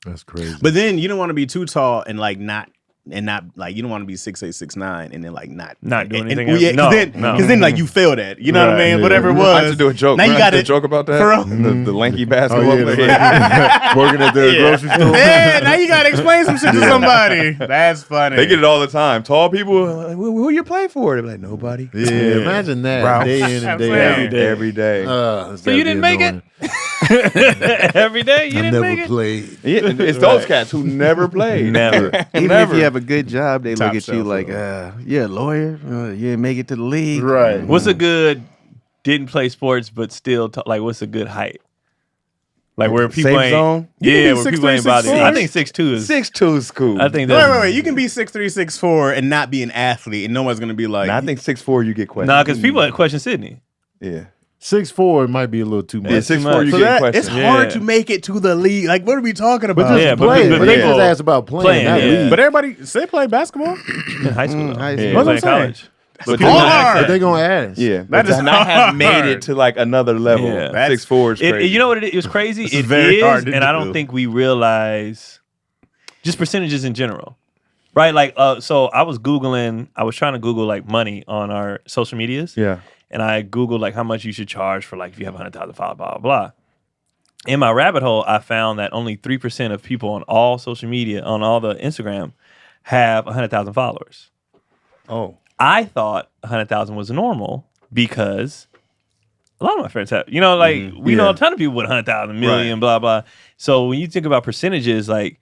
That's crazy. But then you don't want to be too tall and not like you don't want to be 6'8", 6'9", and then like not doing and, anything well, else. yeah, No, because no. then like you failed at. You know what I Right. mean? Yeah. Whatever it I was. have to do a joke. Now you I got have to it. joke about that. For real? The lanky Oh, basketball yeah, player. working at the grocery store. Yeah, now you gotta explain some shit to somebody. That's funny. They get it all the time. Tall people, like, who you play for? They're like, nobody. Yeah, imagine that Ralph. day in and I'm day saying. out. Every day. So you didn't make it? Every day you I didn't make never it. played. Yeah, it's those cats who never played. Never. even Never. if you have a good job, they Top look at you shelf, like, you're a lawyer. You didn't make it to the league. Right. What's a good didn't play sports but still like what's a good height? Like where people Safe ain't. zone? Yeah, be where people 6'3", ain't bothering. 6'4". I think 6'2" is. 6'2" is cool. I think Wait, that's. wait. You can be 6'3", 6'4", and not be an athlete, and no one's gonna be like. Nah, I think 6'4" you get questioned. Nah, because people question Sydney. Yeah. 6'4" might be a little too much. Yeah, That's too 6'4" you much. get it's questioned. hard Yeah. to make it to the league. Like, what are we talking But about? just Yeah, but play. people- But they just people- asked about playing, not yeah. league. But everybody say play basketball. In high school. Though. high Yeah, school. That's what play I'm in saying. college. But people hard. But they gonna ask. Yeah, but is to not have hard. made it to like another level. Yeah. 6'4" is crazy. You know what it was crazy? This is It very is, hard to and I do. don't think we realize just percentages in general, right? Like, so I was trying to Google like money on our social medias, Yeah. and I Googled like how much you should charge for like if you have 100,000 followers, blah blah blah. In my rabbit hole, I found that only 3% of people on all social media, on all the Instagram, have 100,000 followers. Oh. I thought 100,000 was normal because a lot of my friends have, we know a ton of people with 100,000, million, blah, blah. So when you think about percentages, like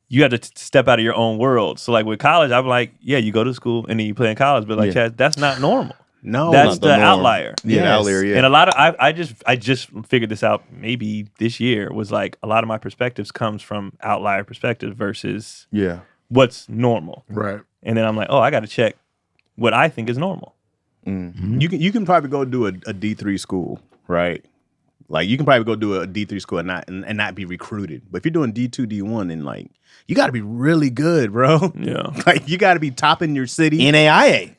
you have to step out of your own world. So like with college, I'm like, yeah, you go to school and then you play in college, but like, Chaz, that's not normal. No, That's not the norm. outlier. Yeah, Yes. outlier, yeah. And a lot of, I just figured this out maybe this year was like a lot of my perspectives comes from outlier perspective versus Yeah. what's normal. Right. And then I'm like, oh, I got to check what I think is normal. You can probably go do a D3 school, right? Like you can probably go do a D3 school and not be recruited. But if you're doing D2, D1, then like you got to be really good, bro. Yeah. Like you got to be top in your city. NAIA.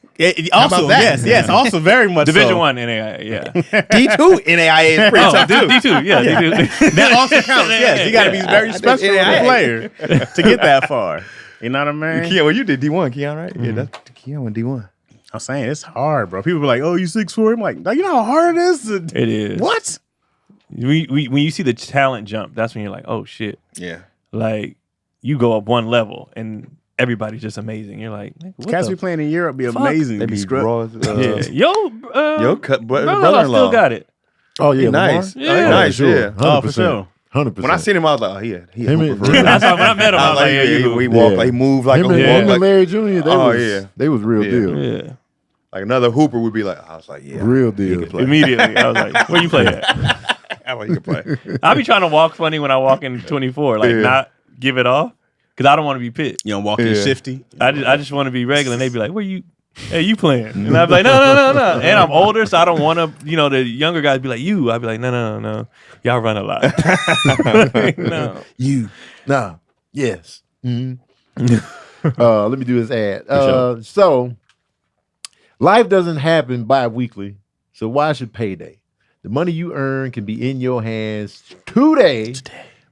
Also, about that? yes, also very much Division so. 1 NAIA, yeah. D2 NAIA is pretty tough too. D2, yeah, D2. That also counts. Yes, you got to be very I think special as a NAIA. player to get that far. You know what I mean? Keon, well, you did D1, Keon, right? Yeah, that's Keon went D1. I'm saying it's hard, bro. People be like, "Oh, you 6'4". I'm like, you know how hard it is to It is. what? When you see the talent jump, that's when you're like, oh shit. Yeah. Like you go up one level and everybody's just amazing. You're like, what Cats the be playing in Europe be fuck? amazing. They Be be scrub- raw. yeah. Yo, brother-in-law brother-in-law still got it. Oh yeah, nice. Lamar? Yeah. Oh, Nice, sure. yeah. 100%. Oh, for sure. 100%. When I seen him, I was like, oh, he Him a and- hooper for real. That's why when I met him, I was like, yeah, you he walked, Yeah. like, he moved like him a and, walk, him like, and Larry Jr. Oh, They was real Yeah. deal. yeah. like another hooper would be like, I was like, yeah, Real he deal. could play. Immediately, I was like, where you play at? I like you could play. I be trying to walk funny when I walk in 24, like Yeah. not give it off, because I don't want to be pit. You don't walk in Yeah. shifty. I just want to be regular. And they be like, where you? Hey, you playing? And I'd be like, no. And I'm older, so I don't want to, the younger guys be like, you. I'd be like, no. Y'all run a lot. No. You. Nah. Yes. Let me do this ad. So, life doesn't happen bi-weekly, so why should payday? The money you earn can be in your hands today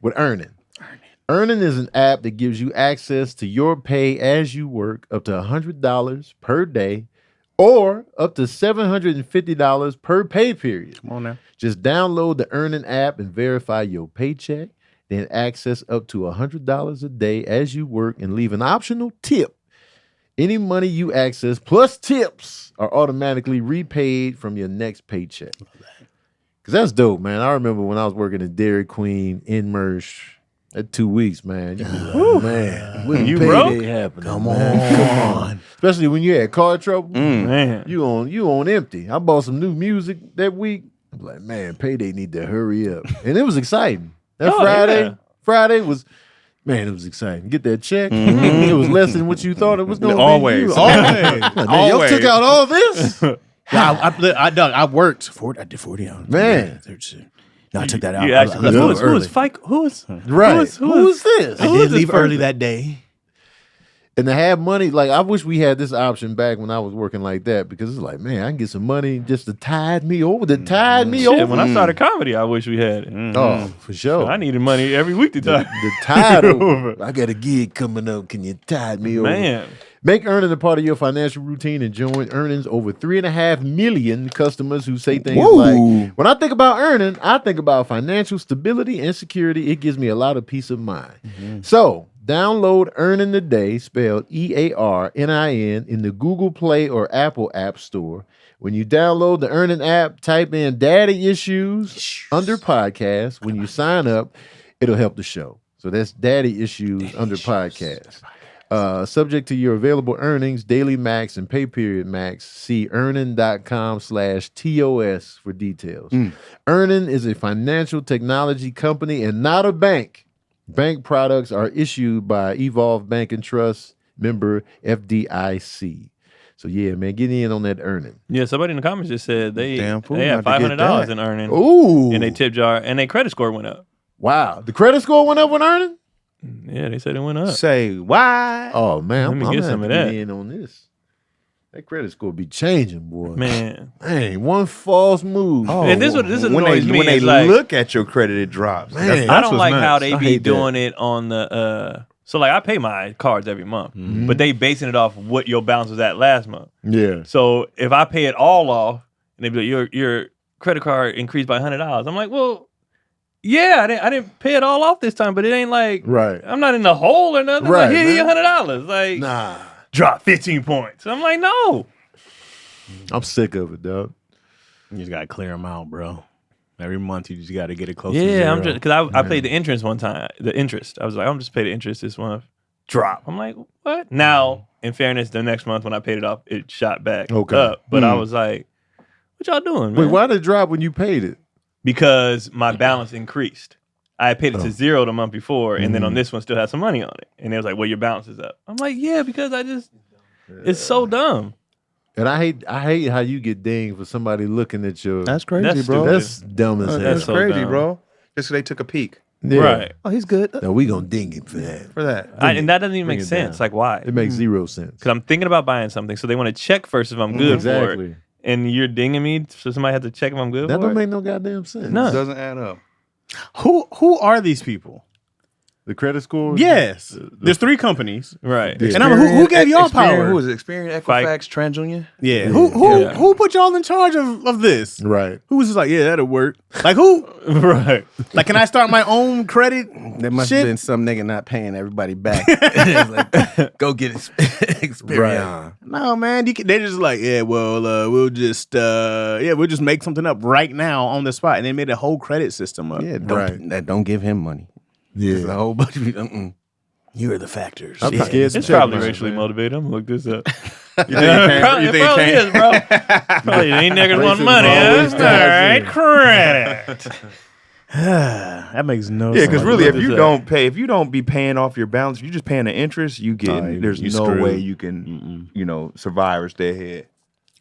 with Earnin. Earnin is an app that gives you access to your pay as you work up to $100 per day or up to $750 per pay period. Come on now. Just download the Earnin app and verify your paycheck, then access up to $100 a day as you work and leave an optional tip. Any money you access plus tips are automatically repaid from your next paycheck. Because that's dope, man. I remember when I was working at Dairy Queen in Mersh at 2 weeks, man. You be like, man, when You payday broke? happening, Come man. Come on. Especially when you had car trouble. Man. You on empty. I bought some new music that week. I'm like, man, payday need to hurry up. And it was exciting. That Oh, Friday was, man, it was exciting. Get that check. It was less than what you thought it was going to be. Always. You- Always. Man, y'all Always. took out all this? I worked 40. I did 40 hours. Man. No, I took that out. You I actually, left who a was little early. Fike? Who was? Right. Who is this? I who did was this leave early person? that day. And to have money, like I wish we had this option back when I was working like that, because it's like, man, I can get some money just to tide me over. Shit, over. when I started comedy, I wish we had it. Oh, for sure. I needed money every week to time. The tide over. I got a gig coming up. Can you tide me over? Man. Make Earnin a part of your financial routine and join Earnin's over 3.5 million customers who say things like, when I think about Earnin, I think about financial stability and security. It gives me a lot of peace of mind. So download Earnin today, spelled EARNIN, in the Google Play or Apple App Store. When you download the Earnin app, type in Daddy Issues under podcast. When you sign up, it'll help the show. So that's Daddy Issues under podcast. Subject to your available earnings, daily max and pay period max. See earnin.com/TOS for details. Earnin is a financial technology company and not a bank. Bank products are issued by Evolve Bank and Trust, member FDIC. So yeah, man, get in on that earning. Yeah, somebody in the comments just said they Damn fool, had not to get $500 that. in earning Ooh. in their tip jar, and their credit score went up. Wow. The credit score went up with earning? Yeah, they said it went up. Say why? Oh man, Let me I'm get gonna some have of to that. get in on this. That credit score be changing, boy. Man. Dang, one false move. And this when annoys me. when they It's like, look at your credit, it drops. Man. I That's don't what's like how nuts. they I be hate that. doing it on the so like I pay my cards every month, but they basing it off what your balance was at last month. Yeah. So if I pay it all off, and they be like, your credit card increased by $100, I'm like, well, yeah, I didn't pay it all off this time, but it ain't like Right. I'm not in the hole or nothing. Right, Like, here, man. $100. Like, Nah. drop 15 points. I'm like, no. I'm sick of it, dog. You just gotta clear them out, bro. Every month you just gotta get it close. to Yeah, zero. I'm just because I paid the interest one time. The interest, I was like, I'm just pay the interest this month. Drop. I'm like, what? Now, in fairness, the next month when I paid it off, it shot back up. But I was like, what y'all doing, man? Wait, why did it drop when you paid it? Because my balance increased. I had paid it to zero the month before, and then on this one still had some money on it. And they was like, well, your balance is up. I'm like, yeah, because it's so dumb. And I hate how you get dinged for somebody looking at your. That's crazy, That's bro. stupid. That's dumb as hell. That's so crazy, dumb. bro. Just 'cause they took a peek. Yeah. Right. Oh, he's good No, we gonna ding him for that. for that. And that doesn't even Bring make it sense. down. Like, why? It makes zero sense. Because I'm thinking about buying something, so they want to check first if I'm good for it. Exactly. And you're dinging me, so somebody has to check if I'm good That for don't it. make no goddamn sense. No. It doesn't add up. Who are these people? The credit score. Yes, there's 3 companies. Right. Yeah. And I'm who gave y'all power? Who is it? Experian, Equifax, TransUnion? Yeah, Yeah. who put y'all in charge of this? Right. Who was just like, yeah, that'll work. Like who? Right. Like, can I start my own credit? There must Shit. have been some nigga not paying everybody back. It's like, go get Experian. No, man. They just like, yeah, well, we'll just make something up right now on the spot, and they made a whole credit system up. Yeah, don't give him money. There's a Yeah. whole bunch of people. You are the factors. I'm Yeah. scared to It's check probably mine, racially man. motivated. I'm gonna look this up. You It think probably is, bro. Probably ain't niggas want Racism money. always Huh? All ties right, in. credit. That makes no Yeah, sense. because really, if Look you this don't pay, if you don't be paying off your balance, if you're just paying the interest, you get. There's you no screwed. way you can, survive or stay ahead.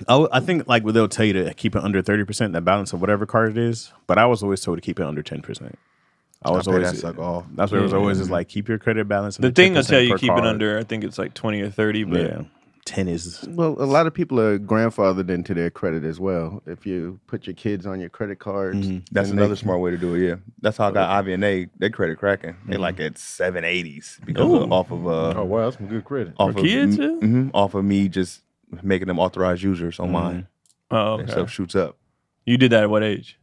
I think like they'll tell you to keep it under 30%, the balance of whatever card it is. But I was always told to keep it under 10%. I was pay always that sucker off. That's what it was always is like keep your credit balance. The under thing will 10% tell you per keep it card. under. I think it's like 20 or 30, but Yeah, 10 is Well, a lot of people are grandfathered into their credit as well. If you put your kids on your credit cards, That's then another they- smart way to do it. Yeah, that's how I got Ivy and they credit cracking. They like at 780s because off of Oh wow, that's some good credit. off For of kids, too? off of me just making them authorized users on mine. oh, And okay. stuff shoots up. You did that at what age?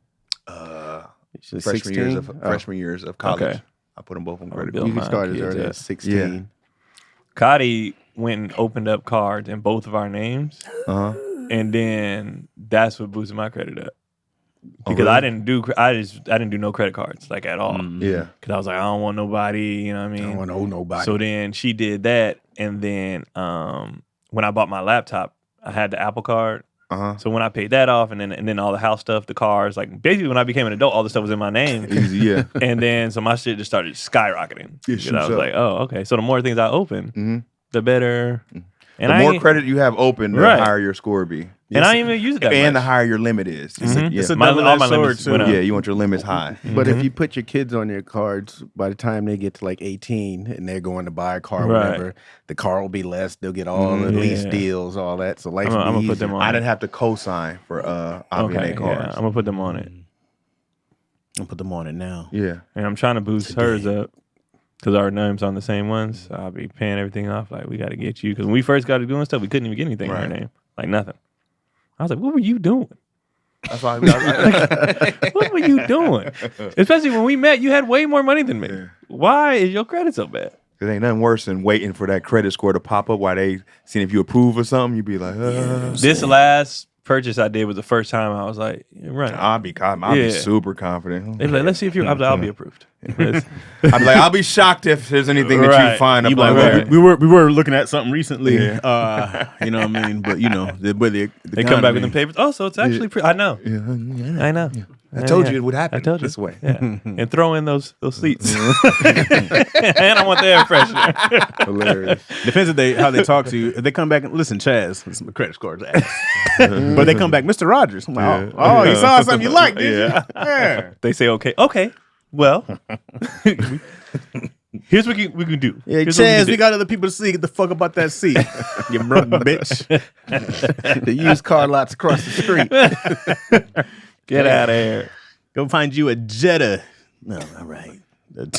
She's Freshman 16? years of Oh. freshman years of college. Okay. I put them both on I'll credit. build You can mine start as kids early up. as 16. Cotty went and opened up cards in both of our names, Uh-huh. and then that's what boosted my credit up. Oh, Because really? I didn't do no credit cards like at all. Yeah. Because I was like, I don't want nobody, you know what I mean? I don't want to owe nobody. So then she did that, and then when I bought my laptop, I had the Apple card. Uh-huh. So when I paid that off, and then all the house stuff, the cars, like basically when I became an adult, all the stuff was in my name. Easy, yeah. And then so my shit just started skyrocketing. Yeah, Because shoots I was up. like, oh, okay. So the more things I open, Mhm. the better. And The I more ain't- credit you have open, the Right. higher your score be. and I didn't even use it that And the much. higher your limit is. Mhm. Yeah. It's a My- all double-edged my sword, limits too. went up. Yeah, you want your limits high. But if you put your kids on your cards, by the time they get to like 18 and they're going to buy a car or Right. whatever, the car will be less. They'll get all the lease Yeah. deals, all that. So life I'm will gonna be put easier. them on. I didn't have to co-sign for Okay, IVA yeah, cards. I'm gonna put them on it, I'll put them on it now. Yeah. and I'm trying to boost hers up because our names on the same ones. So I'll be paying everything off. Like we got to get you because when we first got to doing stuff, we couldn't even get anything in her Right. name, like nothing. I was like, what were you doing? That's why I What were you doing? Especially when we met, you had way more money than me. Why is your credit so bad? There ain't nothing worse than waiting for that credit score to pop up while they seeing if you approve or something. You'd be like, This last purchase I did was the first time I was like, run it. I'll be super confident. They be like, let's see if I'll be approved. I'd be like, I'll be shocked if there's anything that you find up like, there. we were looking at something recently. You know what I mean? But you know, they come back with them papers. Oh, so it's actually I know. I know. I told you it would happen. I told you this way. Yeah. And throw in those seats. And I want the air freshener. Hilarious. Depends how they talk to you. If they come back and listen, Chaz, it's my credit score's ass. But they come back, Mr. Rogers. I'm like, oh, you saw something you liked, did you? Yeah. They say, okay. Well, here's what we can do. Yeah, Here's what Chaz, we got other people to see. Get the fuck up out that seat. You broke bitch. The used car lots across the street. Get out of here. Go find you a Jetta. No, all right.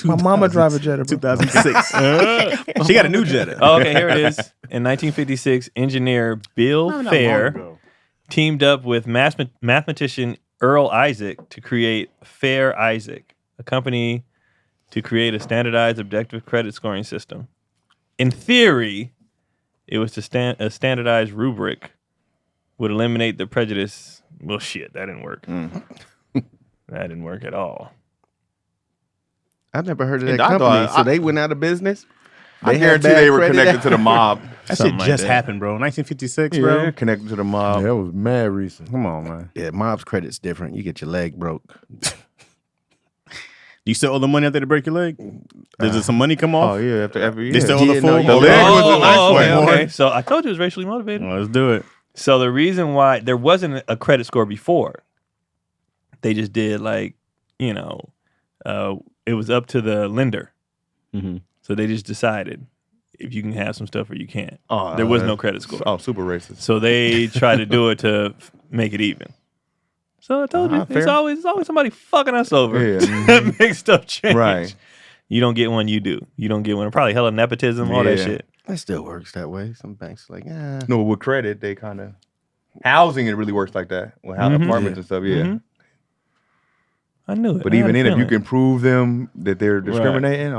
My mama drive a Jetta, bro. 2006. She got a new Jetta. Oh, okay, here it is. In 1956, engineer Bill Fair teamed up with mathematician Earl Isaac to create Fair Isaac, a company to create a standardized objective credit scoring system. In theory, it was a standardized rubric would eliminate the prejudice. Well, shit, that didn't work. That didn't work at all. I've never heard of that And I company. thought- So they went out of business? I had guarantee bad they were credit? connected to the mob. That Something shit like just that. happened, bro. 1956, bro. Yeah, connected to the mob. That was mad recent. Come on, man. Yeah, mob's credit's different. You get your leg broke. You still owe the money after they break your leg? Does there some money come Oh off? yeah, after every year. They still owe the Yeah, full? no, The leg was a nice way. Okay. So I told you it was racially motivated. Well, let's do it. So the reason why there wasn't a credit score before, they just did like, it was up to the lender. Mhm. So they just decided if you can have some stuff or you can't. Oh, There was no credit score. Oh, super racist. So they tried to do it to make it even. So I told you, fair. it's always somebody fucking us over. Yeah. That makes stuff change. Right. You don't get one, you do. You don't get one. Probably hella nepotism, all that Yeah. shit. That still works that way. Some banks are like, No, with credit, they kind of housing. It really works like that. With apartments and stuff. Yeah. Mhm. I knew it. But I had even a then, if you feeling. can prove them that they're discriminating,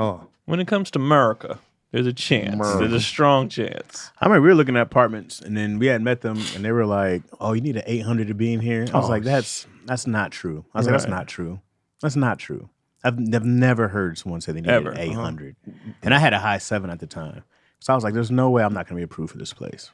When it comes to America, there's a chance. There's a strong chance. I remember we were looking at apartments, and then we had met them, and they were like, "Oh, you need an 800 to be in here." I was like, "That's not true." I was like, "That's Right. not true. That's not true." I've never heard someone say they needed Ever. 800, and I had a high 7 at the time. So I was like, "There's no way I'm not going to be approved for this place.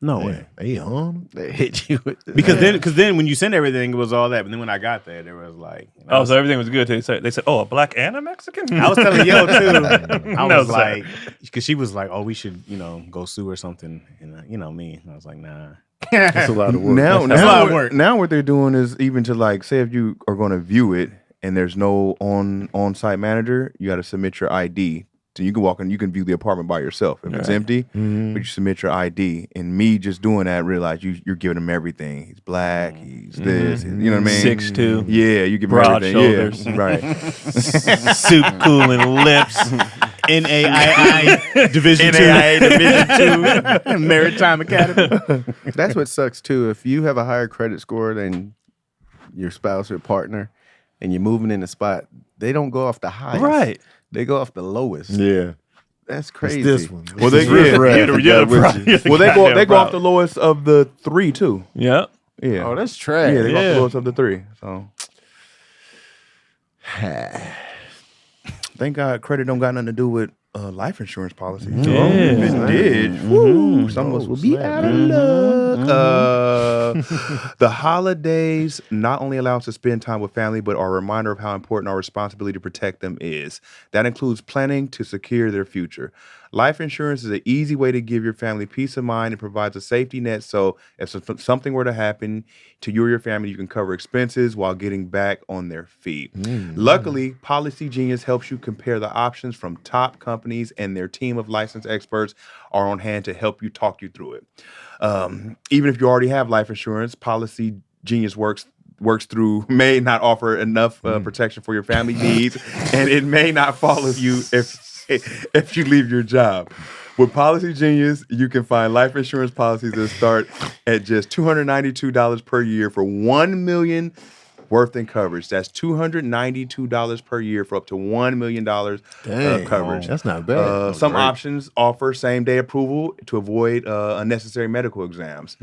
No way." 800? they hit you with Because then when you send everything, it was all that. But then when I got there, there was like, Oh, so everything was good. They said, "Oh, a black and a Mexican." I was telling Yo too. I No, was sir. like, because she was like, "Oh, we should, go sue or something." And me, I was like, "Nah." That's a lot of work. Now, That's a lot of now, work. now what they're doing is even to like say if you are going to view it and there's no on-site manager, you got to submit your ID. So you can walk in, you can view the apartment by yourself if it's empty, but you submit your ID. And me just doing that, realize you're giving him everything. He's black, he's this, you know what I mean? 6'2". Yeah, you give him Broad everything. shoulders. Yeah, right. Soup cooling lips. NAII Division Two, Maritime Academy. That's what sucks too. If you have a higher credit score than your spouse or partner and you're moving in a spot, they don't go off the highest. Right. They go off the lowest. Yeah. That's crazy. It's this one. Well, they they go off the lowest of the 3 too. Yep. Yeah. Oh, that's trash. Yeah, they go off Yeah. the lowest of the 3. So thank God credit don't got nothing to do with life insurance policies. Yeah. If it did, woo, some of us would be out of luck. The holidays not only allow us to spend time with family, but are a reminder of how important our responsibility to protect them is. That includes planning to secure their future. Life insurance is an easy way to give your family peace of mind and provides a safety net so if something were to happen to you or your family, you can cover expenses while getting back on their feet. Luckily, Policy Genius helps you compare the options from top companies, and their team of licensed experts are on hand to help you talk you through it. Even if you already have life insurance, Policy Genius works through may not offer enough protection for your family needs, and it may not follow you if you leave your job. With Policy Genius, you can find life insurance policies that start at just $292 per year for $1 million worth in coverage. That's $292 per year for up to $1 million coverage. That's not bad. Some options offer same-day approval to avoid unnecessary medical exams.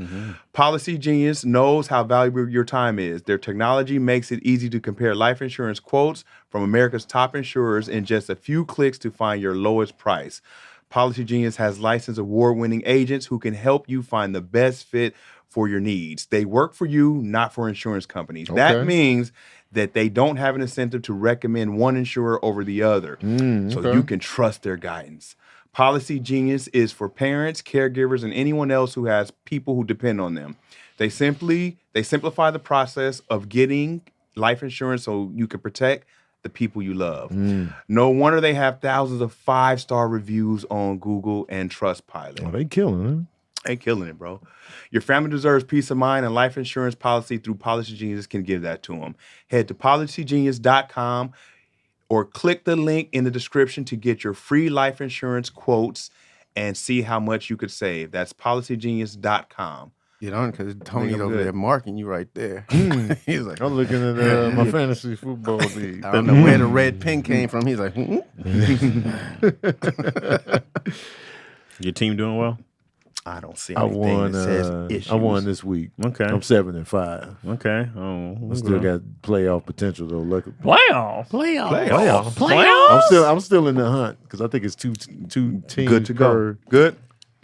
Policy Genius knows how valuable your time is. Their technology makes it easy to compare life insurance quotes from America's top insurers in just a few clicks to find your lowest price. Policy Genius has licensed award-winning agents who can help you find the best fit for your needs. They work for you, not for insurance companies. That means that they don't have an incentive to recommend one insurer over the other. So you can trust their guidance. Policy Genius is for parents, caregivers, and anyone else who has people who depend on them. They simplify the process of getting life insurance so you can protect the people you love. No wonder they have thousands of 5-star reviews on Google and Trustpilot. Oh, they killing it. They killing it, bro. Your family deserves peace of mind, and life insurance policy through Policy Genius can give that to them. Head to policygenius.com or click the link in the description to get your free life insurance quotes and see how much you could save. That's policygenius.com. You know, because Tony's over there marking you right there. He's like, I'm looking at my fantasy football league. I don't know where the red pen came from. He's like, Your team doing well? I don't see I anything that says issues. won. I won this week. Okay. I'm 7-5. Okay. I still got playoff potential though. Luckily. Playoffs. I'm still in the hunt because I think it's two teams. Good to go. Good.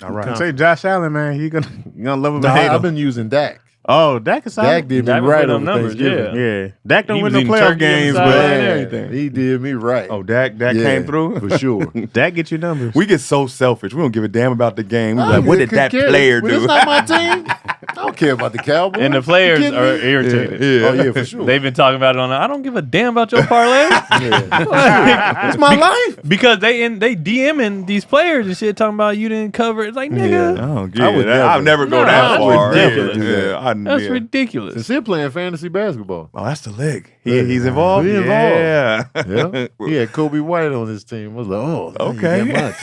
All right. Say Josh Allen, man. You gonna love him No, or hate him? I've been using Dak. Oh, Dak is solid. Dak did me Dak right put up over numbers, Thanksgiving. Yeah. Dak don't He win was no eating playoff turkey games, inside but and everything. He did me right. Oh, Dak came through? for sure. Dak get your numbers. We get so selfish. We don't give a damn about the game. We're like, what did could that care. player Well, do? That's not my team. I don't care about the Cowboys. And the You players kidding are me? irritated. Yeah. Oh yeah, for sure. They've been talking about it on. I don't give a damn about your parlay. It's my life. Because they DMing these players and shit, talking about you didn't cover. It's like, nigga, Oh, I would never. I'll never go No, that that's far. ridiculous. Yeah. that's ridiculous. Since they're playing fantasy basketball. Oh, that's the lick. He's involved? He involved. Yeah. Yeah. He had Kobe White on his team. I was like, oh, Okay. yeah,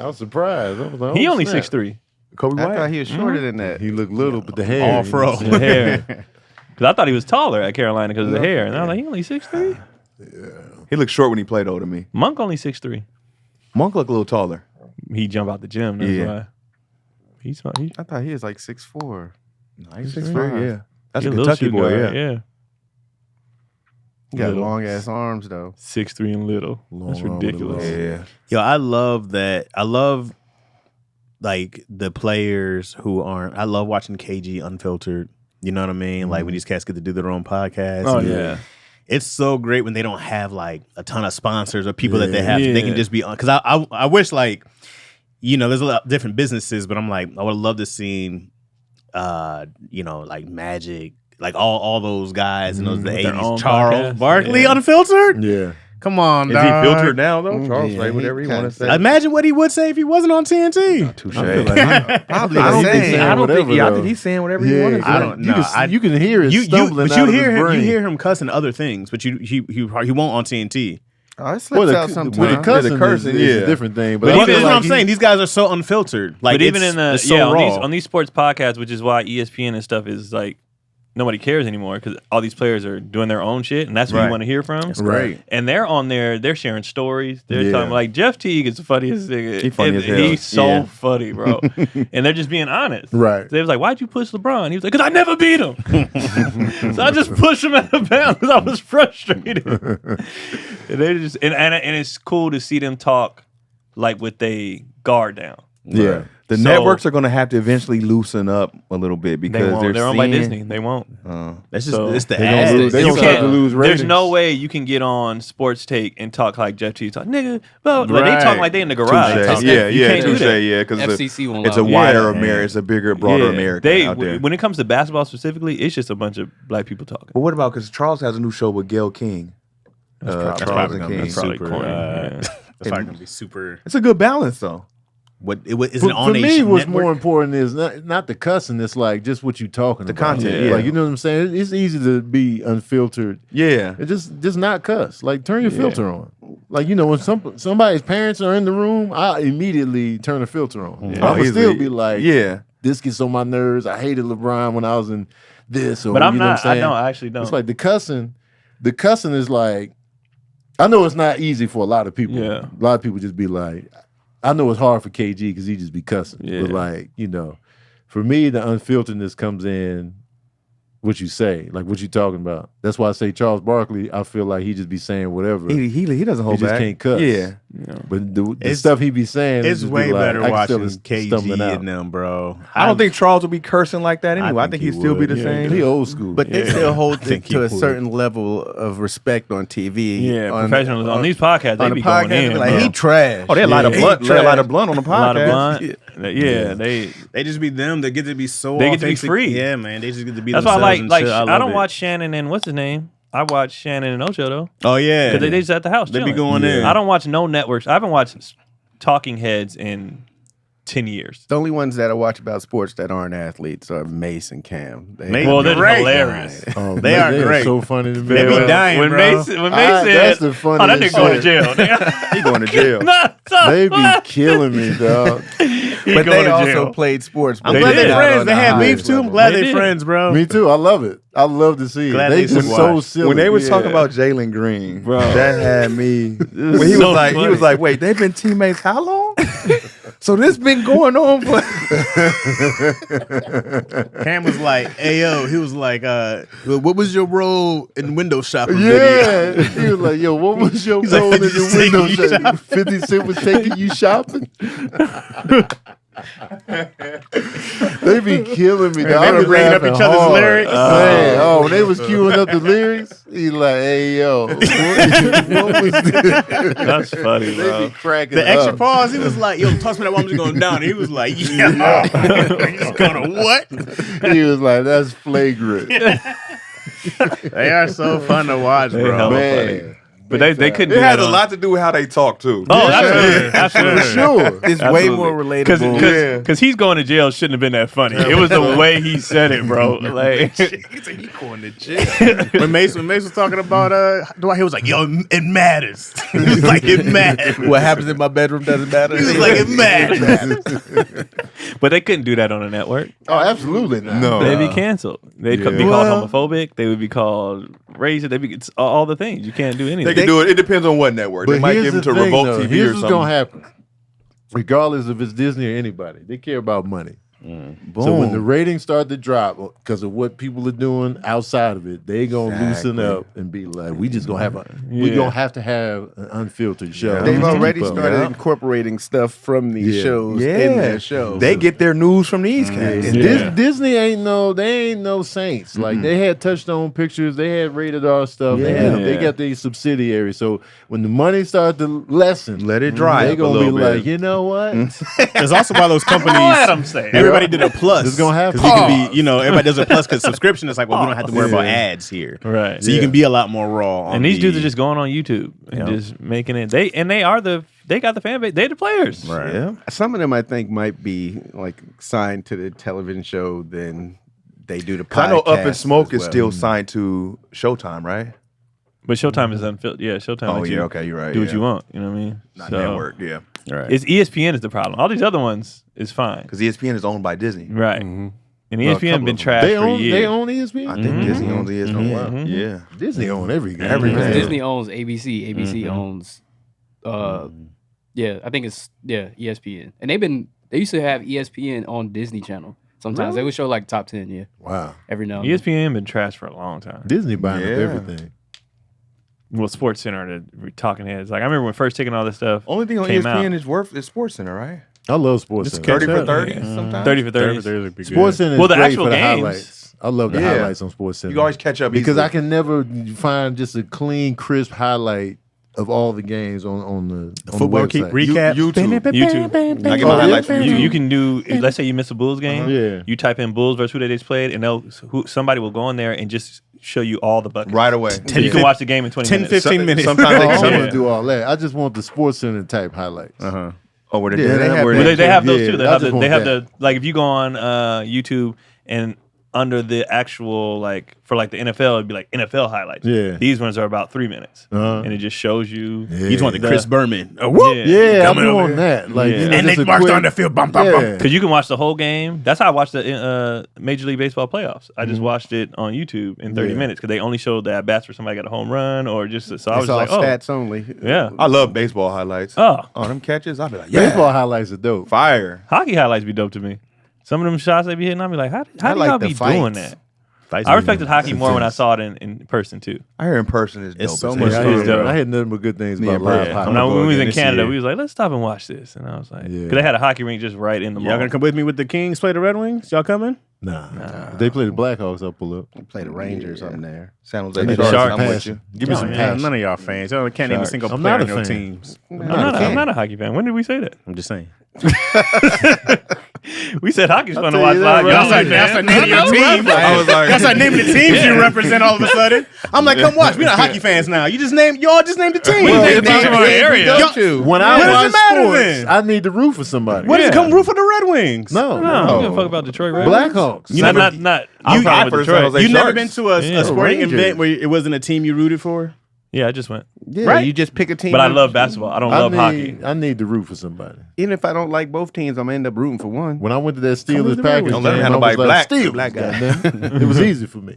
I was surprised. I was like, He oh, only snap. 6'3". Kobe I White. thought he was shorter than that. He looked little, but the hair. All fro. The hair. Because I thought he was taller at Carolina because of the hair. And I was like, he only 6'3"? He looked short when he played older than me. Monk only 6'3". Monk looked a little taller. He jump out the gym. That's Yeah. why. He's smart. I thought he was like 6'4". He's 6'3", yeah. That's He a little Kentucky shooting boy, guard, yeah. yeah. He got Little. long ass arms though. 6'3" and little. That's arm with a ridiculous. little- Yeah. Yo, I love that. I love like the players who aren't. I love watching KG unfiltered. You know what I mean? Like when these cats get to do their own podcast. Oh, And yeah. it's so great when they don't have like a ton of sponsors or people that they have. Yeah. They can just be on. Because I wish like, you know, there's a lot of different businesses, but I'm like, I would love to see, you know, like Magic, like all those guys and those the With their 80s. own Charles podcast. Barkley Yeah. unfiltered. Yeah. Come on, Is dog. he filtered now, though? Charles, Yeah, say he whatever you want to kinda- say. Imagine what he would say if he wasn't on TNT. Touche. Probably I don't the think same. I don't think whatever, I though. think he's saying whatever he Yeah, wanted to say. I don't know. You can hear it stumbling but out you of hear his him. brain. You hear him cussing other things, but he won't on TNT. Oh, it slips out with sometimes. the cussing, cursing, is yeah. a different thing. But But, I even- feel That's what like I'm saying. These guys are so unfiltered. Like But even it's- in the it's so on raw. these sports podcasts, which is why ESPN and stuff is like nobody cares anymore because all these players are doing their own shit, and that's what Right. you want to hear from. It's great. And they're on there, they're sharing stories. They're Yeah. talking like Jeff Teague is the funniest nigga. He funny as hell. He's so Yeah. funny, bro. And they're just being honest. Right. They was like, "Why'd you push LeBron?" He was like, "Cause I never beat him." So I just pushed him out of bounds because I was frustrated. And they just and it's cool to see them talk like with they guard down. yeah. The So- networks are going to have to eventually loosen up a little bit They because won't. They're owned by seeing- Disney. They won't. That's just So- it's the They gonna ads. lose- they You gonna start to can't- lose ratings. There's no way you can get on Sports Take and talk like Jeff Teague talk, nigga. Well, like, they Right. talk like they in the garage. Touche. talking. Yeah, You yeah, can't do touche, that. yeah, because FCC won't it's a allow it. wider Yeah. America, it's a bigger, broader Yeah. America They out there. when it comes to basketball specifically, it's just a bunch of black people talking. But what about because Charles has a new show with Gail King? That's Charles probably and gonna King. be Probably super. corny. That's probably gonna be super. It's a good balance though. What it was? Is For, it on for a me, what's network? more important is not the cussing. It's like just what you talking The about. content, yeah. Like you know what I'm saying. It's easy to be unfiltered. Yeah. It just not cuss. Like turn your filter on. Like you know when somebody's parents are in the room, I immediately turn the filter on. Oh, I would easily. still be like, Yeah. this gets on my nerves. I hated LeBron when I was in this. Or, But I'm you know not. what I'm saying? I actually don't. It's like the cussing is like, I know it's not easy for a lot of people. Yeah. A lot of people just be like, I know it's hard for KG because he just be cussing. Yeah. But like, you know, for me, the unfilteredness comes in what you say, like what you talking about. That's why I say Charles Barkley, I feel like he just be saying whatever. He doesn't hold He just back. can't cuss. Yeah. But the stuff he be saying, It's just be way like, better I can watching still KG stumbling out. and them, bro. I don't think Charles would be cursing like that anyway. I think think he'd he still be would. the Yeah, same. He old school. But they Yeah. still hold I think it to he a would. certain level of respect on TV. yeah, on, professionals on these podcasts, they on the be podcast, going in. they be like bro. he trash. Oh, they light a He blunt. They trash. light a blunt on the a lot of podcast. blunt. Yeah, they. They just be them. They get to be so. They get to be authentic. free. Yeah, man. They just get to be. That's why I themselves like. and Like shit. I love don't it. watch Shannon and what's his name. I watch Shannon and Ocho though. Oh yeah, Because they just at the house. They be chilling. going in. I don't watch no networks. I haven't watched Talking Heads in 10 years. The only ones that I watch about sports that aren't athletes are Mace and Cam. Well, they're great. hilarious. Oh, They man, are great. so funny to me. They be bro. dying, when bro. Mace said, that's the "Oh, that funniest nigga going to shit. jail." He going to jail. They be killing me, dog. He But going they to also jail. played sports. I'm They glad did. they friends. They had beef beef too. I'm glad They they did. friends, bro. Me too. I love it. I love to see it. Glad They they just should so watch. silly. When they was Yeah. talking about Jalen Green, Bro. that had me. When he so was like, funny. he was like, "Wait, they've been teammates how long?" So this been going on for. Cam was like, "Ayo," he was like, "What was your role in window shopping?" Yeah, he was like, "Yo, what was your He's like, role in 50 the Cent window you shopping? 50 Cent was taking you shopping." They be killing me. Dog. They I were be bringing up laughing each other's hard. lyrics. Man, when they was queuing up the lyrics, he like, "Hey, yo, what was this?" That's funny, They bro. be cracking The extra up. pause, he was like, "Yo, toss me that one. I'm just going down." And he was like, "Yeah, he's gonna what?" He was like, "That's flagrant." They are so fun to watch, They bro. hella Man, But they couldn't It do has that a on- lot to do with how they talk too. Oh, absolutely. Absolutely. for sure. It's way more relatable. Because he's going to jail shouldn't have been that funny. It was the way he said it, bro. Like, When Mace was talking about Dwight, he was like, "Yo, it matters." He was like, "It matters." What happens in my bedroom doesn't matter. He was like, "It matters." but they couldn't do that on a network. Oh, absolutely not. No. They'd be canceled. They'd be called homophobic. They would be called racist. They'd be it's all the things. You can't do anything. They can do it. It depends on what network. They might here's give them the to thing, Revolt though. TV Here's or what's something. gonna happen. Regardless if it's Disney or anybody, they care about money. So when the ratings start to drop because of what people are doing outside of it, they gonna loosen up and be like, "We just gonna have we Yeah. gonna have to have an unfiltered show." They've already Keep up. started incorporating stuff from these Yeah. shows Yeah, in their shows. They get their news from these cats. And Yeah. Disney ain't no saints. Like they had Touchstone Pictures, they had rated R stuff. Yeah. They got these subsidiaries. So when the money starts to lessen, Let it dry they up a gonna be little bit. like, you know what? It's also why those companies. Let 'em say it. Everybody did a plus. It's gonna happen. 'Cause you can be, everybody does a plus because subscription is like, well, we don't have to worry about ads here, Right. so you can be a lot more raw. On And these the- dudes are just going on YouTube and just making it. They got the fan base. They the players. right. Yeah. Some of them I think might be like signed to the television show than they do the podcast. 'Cause I know Up in Smoke as is well. still signed to Showtime, right? But Showtime is unfiltered. Yeah, Showtime. Oh lets yeah, you okay, you're right. Do what yeah. you want. You know what I mean? Not So, network, yeah. Right. It's ESPN is the problem. All these other ones is fine. Because ESPN is owned by Disney. Right. And Well, a ESPN couple been of them. trashed They for own years. ESPN. I think Disney owns ESPN. wow. Yeah. Disney own everything. Everything. Disney owns ABC. ABC owns, I think it's ESPN. And they used to have ESPN on Disney Channel. Sometimes they would show like top 10, yeah, Wow. every now and then. ESPN been trashed for a long time. Disney buying up Yeah. everything. Well, Sports Center, the talking heads. Like I remember when first taking all this stuff. Only thing on came ESPN out. is worth is Sports Center, right? I love Sports Just Center. 30 for up. 30 Yeah. sometimes. 30 for 30. Sports Center is Well, the great actual for the games. highlights. I love the Yeah. highlights on Sports Center. You can always catch up because easily. I can never find just a clean, crisp highlight of all the games on the Football website. recap. YouTube. I get my highlights from You YouTube. can do. Let's say you miss a Bulls game. Yeah. You type in Bulls versus who they just played, and somebody will go in there and just show you all the buckets. right away. And you can watch the game in 20 10, minutes. 15 minutes. Oh, Sometimes I they don't some- want to do all that. I just want the Sports Center type highlights. Oh, where Yeah, they have Well, that. they have those Yeah, too. I just want They have that. the like if you go on YouTube and under the actual like for like the NFL, it'd be like NFL highlights. Yeah. These ones are about 3 minutes, and it just shows you. You just want the Chris Berman. Whoop. Yeah, I'm Coming over doing here. that. Like, Yeah. you know, And just they a marched quick- on the field. Bum, bum, bum. Yeah. Because you can watch the whole game. That's how I watched the Major League Baseball playoffs. I just watched it on YouTube in 30 minutes because they only showed the at bats where somebody got a home run or just. So I was It's all like, oh, stats only. yeah. I love baseball highlights. Oh, Them catches, I'll be like, yeah, Baseball highlights are dope. fire. hockey highlights be dope to me. Some of them shots they be hitting, I'll be like, how do like y'all the be doing fights. that? I respected hockey more when I saw it in person too. I hear in person is dope. It's so as much hell. fun. It's dope. I had nothing but good things Yeah, about bro. live Yeah. hockey. When we was in this Canada, year. we was like, let's stop and watch this, and I was like, Yeah. because they had a hockey rink just right in the mall. Y'all gonna come with me with the Kings play the Red Wings? Y'all coming? Nah. If they play the Blackhawks, I'll pull up. Play the Rangers up there. San Jose Need Sharks, the Sharks. I'm with you. Give me Oh, some yeah. passion. None of y'all fans. Y'all can't name a Sharks. single I'm player not on a your fan. teams. I'm not a hockey fan. When did we say that? I'm just saying. We said hockey's fun to tell watch you that live. right Y'all now. like That's that? the name of your team. I was like, That's the name of the teams you represent all of a sudden. I'm like, come watch. We're not hockey fans now. Y'all just named the team. Well, What if it's from our area. When What I does watch it matter sports, then? I need to root for somebody. does it Yeah. come root for the Red Wings? No, No, I don't give a fuck about Detroit Red Wings. Blackhawks. You Not, never- not. I'm I'm proud proud for with the San Detroit. Jose You never Sharks. been to a Yeah. sporting Rangers. event where it wasn't a team you rooted for? Yeah, I just went. Yeah, Right. you just pick a team. But I love basketball. I don't love hockey. I need to root for somebody. Even if I don't like both teams, I'm gonna end up rooting for one. When I went to that with Steelers the Packers Red Don't let them game, have I nobody was like, black. Steelers, Black guy. goddamn. It was easy for me.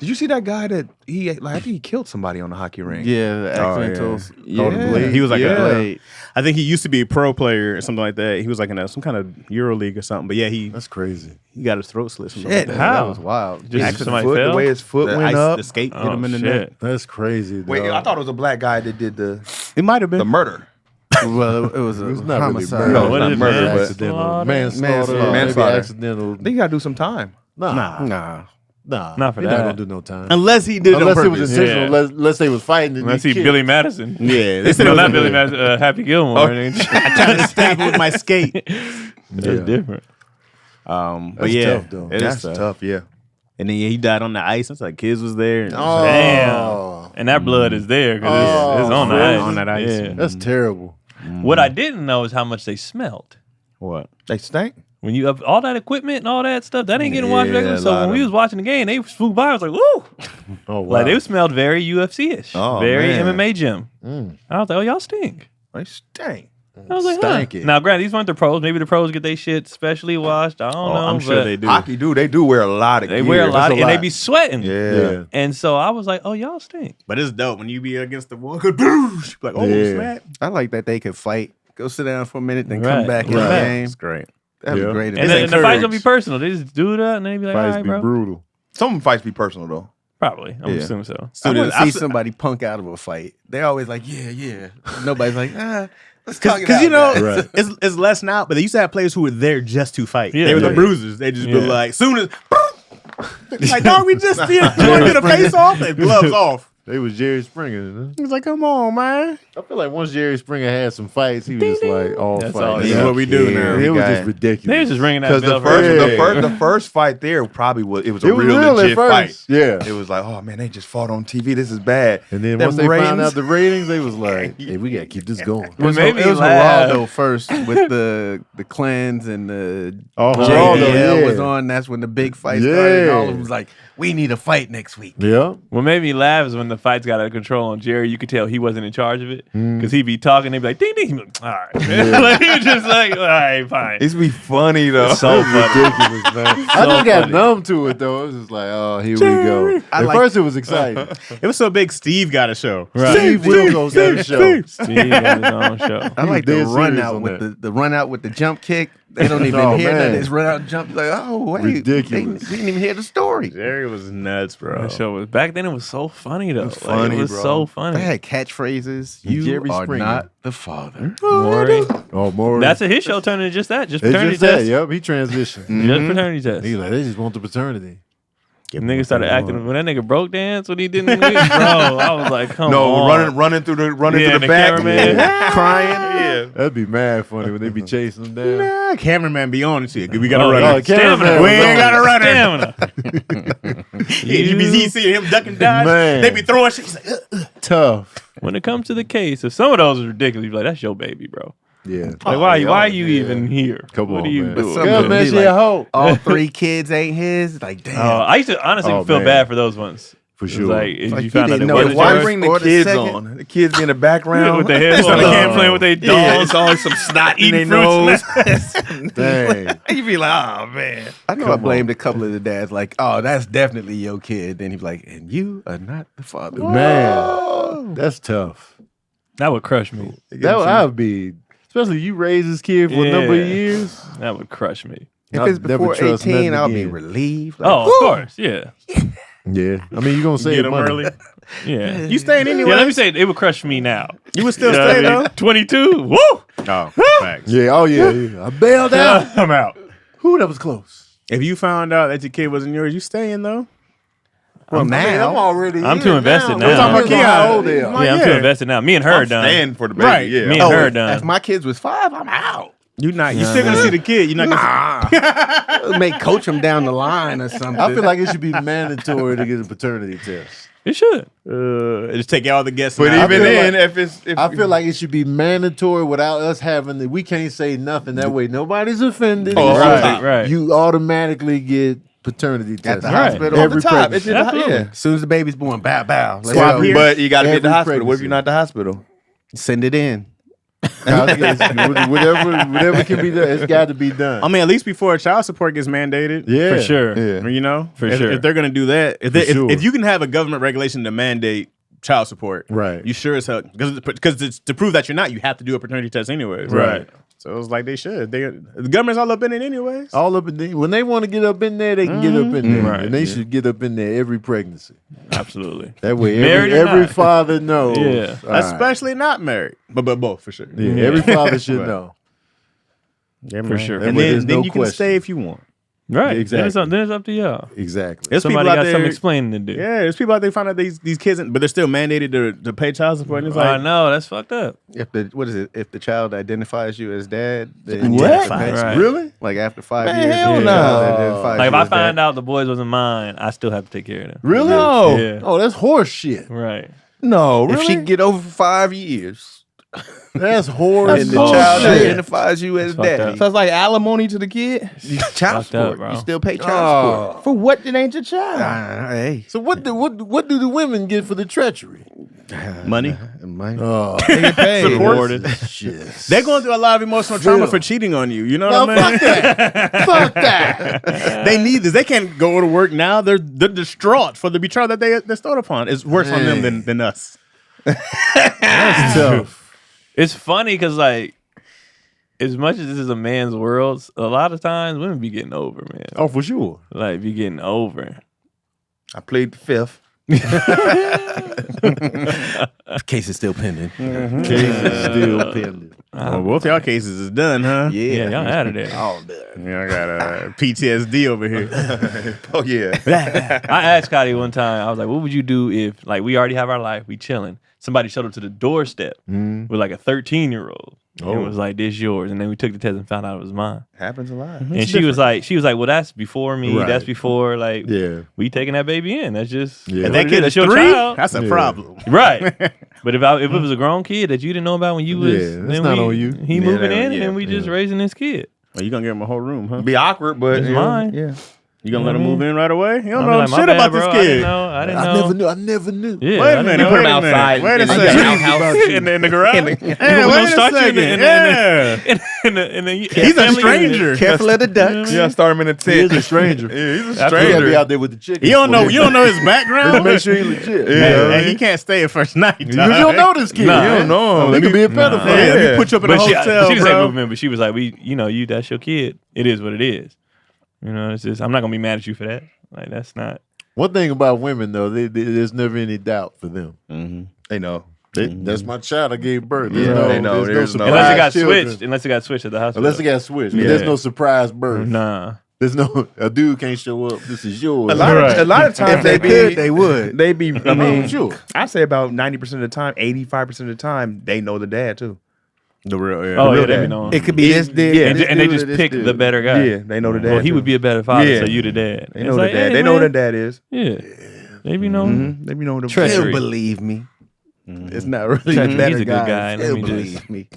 Did you see that guy that I think he killed somebody on the hockey ring? Yeah, the accidentals. Called him Blade. He was like Yeah. I think he used to be a pro player or something like that. He was like in some kind of Euro League or something. But yeah, he That's crazy. got his throat slit. Something Shit, like How? that was wild. Just Accident somebody foot, fell? the way his foot that. went The up. skate hit Oh, him in the shit. neck. That's crazy. Wait, dog. I thought it was a black guy that did the It might have been. murder. Well, it was a It was not really homicide. murder. No, It what was is not it, murder, man? accidental. Manslaughter. Manslaughter. Manslaughter. Maybe accidental. I think he got to do some time. Nah, Nah. Not for He's that. not gonna do no time. Unless he did Unless it it on was purpose. intentional. Yeah. Unless they was fighting. And Let's he see kicked. Billy Madison. Yeah, they said No, it was not Billy Madison. Happy Gilmore. I tried to stab him with my skate. That's different. But That's yeah, tough, though. it is That's tough. tough, yeah. And then he died on the ice. It's like kids was there. And Oh, Damn. And that blood is there because it's on the really? ice. On that ice. Yeah. that's terrible. What I didn't know is how much they smelled. What? They stink. When you have all that equipment and all that stuff, that ain't getting washed Yeah, regularly. a So lot when of we was watching the game, they swooped by. I was like, woo! Oh wow. Like they smelled very UFC-ish. Oh, very man. MMA gym. I was like, oh, y'all stink. They stink. I was like, Stanky. Now, granted, these weren't the pros. Maybe the pros get their shit specially washed. I don't know. I'm sure but they do. Hockey do. They do wear a lot of They gear. wear a lot, That's and they be sweating. Yeah. And so I was like, oh, y'all stink. But it's dope when you be against the wall. Like, oh, Yeah. snap. I like that they could fight, go sit down for a minute, then Right. come back in the Right. game. It's great. That'd Yeah. be great. if And, they then, the fight's gonna be encouraged. personal. They just do that, and then they be like, all Fights right, be bro. brutal. Some fights be personal though. Probably. I'm Yeah. assuming so. I want Students, to see I've- somebody punk out of a fight. They're always like, yeah. Nobody's like, let's talk it Because out, you know, guys. Right. it's less now, but they used to have players who were there just to fight. Yeah. They were the Yeah. bruisers. They just be Yeah. like, soon as, like, dog, we just did. You want to get a face off? And gloves off. They was Jerry Springer. Huh? He was like, come on, man. I feel like once Jerry Springer had some fights, he was just like all That's fights. all This Yeah. is what we do now. It was guy. just ridiculous. They was just ringing that Because bell. the first, Yeah. the first fight there probably was it was a It was real real at legit first. fight. Yeah. It was like, oh man, they just fought on TV. This is bad. And then Them once they found ratings- out the ratings, they was like, "Hey, we gotta keep this going." It was, made me it was laugh. Geraldo first with the cleanse and the Oh, JBL Geraldo, yeah. was on. That's when the big fight started. And all of Yeah. them was like, we need a fight next week. Yeah, What made me laugh is when the fights got out of control on Jerry. You could tell he wasn't in charge of it because he'd be talking. They'd be like, "Ding ding." He'd be like, all right, like, he was just like, "All right, fine." It's be funny though. So funny. ridiculous, man. I just got funny. numb to it though. It was just like, "Oh, here we go." I At like- first, it was exciting. It was so big, Steve got a show. Steve Wilkos got a show. Steve on his own show. I like dead the run serious out on with that. the run out with the jump kick. They don't even Oh, hear man. that. They just run out and jump. Like, oh wait, Ridiculous. They didn't even hear the story. Jerry was nuts, bro. That show was back then. It was so funny though. It was funny, it was bro. so They funny. had catchphrases. You Jerry are Springer. not the father. Maury. Oh, more. That's his show turned into just that, just It's paternity just that. test. Yep, he transitioned. Just paternity test. He like, they just want the paternity. Nigga started acting when that nigga broke dance when he didn't. Bro, I was like, come No, on. running through the Yeah, to the the back, cameraman. crying. Yeah. That'd be mad funny when they be chasing him down. Nah, cameraman be on it shit. We got a Oh, runner. yeah. Cameraman Stamina. was We ain't got a runner. Stamina. You be seeing him ducking dodge. Man. They be throwing shit. He's like, Tough. When it comes to the case, if some of those is ridiculous, you be like, that's your baby, bro. Yeah. Like, why are you even here? Come what on, are you man. But doing? some God, of them man, be she like, a hoe. all 3 kids ain't his. Like, damn. I used to honestly Oh, feel man. bad for those ones. For It's sure. Like, if Like, you you found out didn't it know wasn't it Why was- yours. bring the or the kids second. on? The kids be in the background with the headphones on, playing with their Yeah, dolls. it's always some snot in Eating their nose. Dang. You be like, oh man. I know I blamed a couple of the dads, like, oh, that's definitely your kid. Then he'd be like, and you are not the father. Man, that's tough. That would crush me. That would I'd be, especially you raise this kid for a number of Yeah. years. That would crush me. If I'd it's never before trust 18, nothing I'll be again. relieved. Like, Oh, of whew. course, yeah, Yeah, I mean, you're gonna Get save them money. early. yeah. You staying anyway? Yeah, let me say it would crush me now. You would still You know what stay I mean? though. 22. Woo! Oh, facts. Yeah, oh yeah. I bailed out. I'm out. Who that was close? If you found out that your kid wasn't yours, you staying though? Well, I'm now. already. I'm too invested now. We're I'm talking talking about about how Keon. old they are. My- Yeah, I'm yeah. too invested now. Me and her are I'm done. staying for the baby. Right. Yeah. Me and her are done. If my kids was 5, I'm out. You not. You still gonna see the kid. You're not gonna. May coach them down the line or something. I feel like it should be mandatory to get a paternity test. It should. Just take all the guesses. But out. even feel then, like- if I feel like it should be mandatory without us having the. We can't say nothing. That way, nobody's offended. Oh, It's right, just- right. You automatically get paternity At test the hospital. off the top, pregnancy. it's in the, Absolutely. yeah. As soon as the baby's born, bow, bow. Let's Swap go. here. But you got to be at the Every hospital. What if pregnancy. you're not at the hospital? Send it in. whatever can be done, it's got to be done. I mean, at least before child support gets mandated. yeah, For sure. Yeah. You know, For if, sure. if they're gonna do that, if, For they, sure. if you can have a government regulation to mandate child support, Right. You sure as hell because it's to prove that you're not, you have to do a paternity test anyways. Right. So it's like they should. The government's all up in it anyways. All up in there. When they want to get up in there, they can get up in there, Right, and they yeah. should get up in there every pregnancy. Absolutely. That way, Married or every not. father knows. Yeah. All right. Especially not married, but both for sure. Yeah, every father should Right. know. Yeah, For sure. That And way then, there's no you can question. stay if you want. Right. Exactly. Then it's up to y'all. Exactly. There's Somebody people out got there. some explaining to do. Yeah, there's people out there find out these kids, but they're still mandated to pay child support. And it's I like, know. That's fucked up. If the child identifies you as dad, then What? you have to pay. Right. Really? Like after 5 Man, years, hell the no. child identifies Like if you I as find dad. out the boys wasn't mine, I still have to take care of them. Really? No. Yeah. Oh, that's horse shit. Right. No, really? If she get over 5 years That's horse and the bullshit. child Shit. identifies you as It's fucked daddy, up. So it's like alimony to the kid? child Fucked up, support, bro. you still pay child support. For what? It ain't your child. Hey, So what do the women get for the treachery? money. man. Oh, They get paid. Supported. shit. They're going through a lot of emotional trauma Phil. for cheating on you. You know No, what I mean? fuck that. Fuck that. They need this. They can't go to work now. They're distraught for the betrayal that they stole upon. It's worse on them than us. That's tough. It's funny because like, as much as this is a man's world, a lot of times women be getting over, man. Oh, for sure. Like be getting over. I played the fifth. Case is still pending. Case is still pending. Well, both y'all cases is done, huh? Yeah, y'all out of there. All done. Yeah, I got PTSD over here. Oh yeah. I asked Scotty one time, I was like, what would you do if, like, we already have our life, we chilling. Somebody showed up to the doorstep with like a 13-year-old. And it was like, this yours. And then we took the test and found out it was mine. Happens a lot. And she was like, well, that's before me. Right. That's before, like, Yeah. we taking that baby in. That's just, Yeah. If what that it kid is. is That's your 3, child. that's a Yeah. problem. Right. But if it was a grown kid that you didn't know about when you was, Yeah, that's then not we- on you. He Yeah, moving that- in, and yeah, then we just raising this kid. Oh, you gonna give him a whole room, huh? Be awkward, but It's you know, mine. Yeah. You gonna let him move in right away? You don't I'll be know like, my shit bad, about bro. this I kid. didn't know. I didn't know. I never knew. Yeah, Wait I a didn't minute. know. put him Wait a outside minute. Wait a in the second. outhouse. in the garage. Yeah. Hey, We're wait gonna a start you second. in the- Yeah. He's a family stranger. unit. Careful of the ducks. Yeah, start him in a He tent. is a stranger. Yeah, he's a You gotta stranger. be out there with the chicken. You don't know his background. Make sure he's legit. Hey, he can't stay at first night. You don't know this kid. Nah, you don't know him. He could be a pedophile. Yeah, let me put you up in a But hotel, she didn't say bro. movement, but she was like, that's your kid. It is what it is. You know, it's just, I'm not gonna be mad at you for that. Like, that's not. One thing about women, though, there's never any doubt for them. They know. That's my child I gave birth. Yeah, they know. There's no- Unless it got children. switched. Unless it got switched at the hospital. Unless it got switched. But Yeah. there's no surprise birth. Nah. There's no, a dude can't show up. This is yours. A lot of times If they could, they would. They be. I mean, sure. I say about 90% of the time, 85% of the time, they know the dad too. The real, yeah. Oh, real yeah, they be dad. knowing. It could be this dude. Yeah. and they dude just or this pick dude. the better guy. Yeah, they know the dad. Well, he too. would be a better father, Yeah. so you the dad. They It's know like, the dad. hey, They know man. who the dad is. Yeah. They be knowing. They be knowing the He'll Treachery. believe me. It's not really He's a better good guys. guy. Let Still me believe me.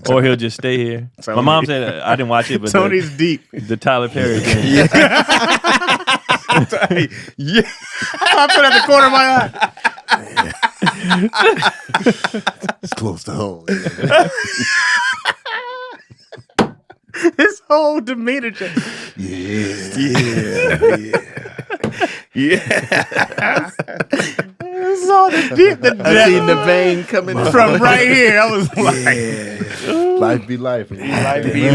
Or he'll just stay here. My mom said I didn't watch it, but Tony's deep. the Tyler Perry thing. Yeah. I put it at the corner of my eye. It's close to home. His whole demeanor change. Yeah. I saw the deep. I seen the vein coming from right here. I was like, Life be life. Life be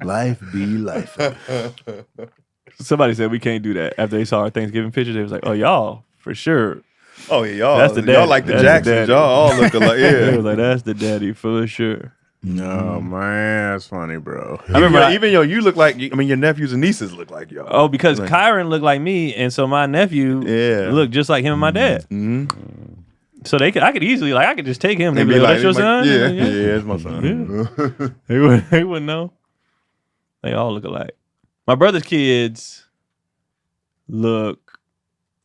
Life be life. Somebody said we can't do that. After they saw our Thanksgiving pictures, they was like, "Oh, y'all for sure." Oh yeah, y'all. That's the y'all daddy. like the That's the Jacksons. daddy. Y'all all look alike. They Yeah. was like, "That's the daddy for sure." no man, that's funny, bro. I remember even you look like. I mean, your nephews and nieces look like y'all. Oh, because Like- Kyron looked like me, and so my nephew looked just like him and my dad. Mm-hmm. So I could easily I could just take him. They'd And be be like, "That's your son?" yeah, I'm like, yeah, it's my son. They wouldn't know. They all look alike. My brother's kids look.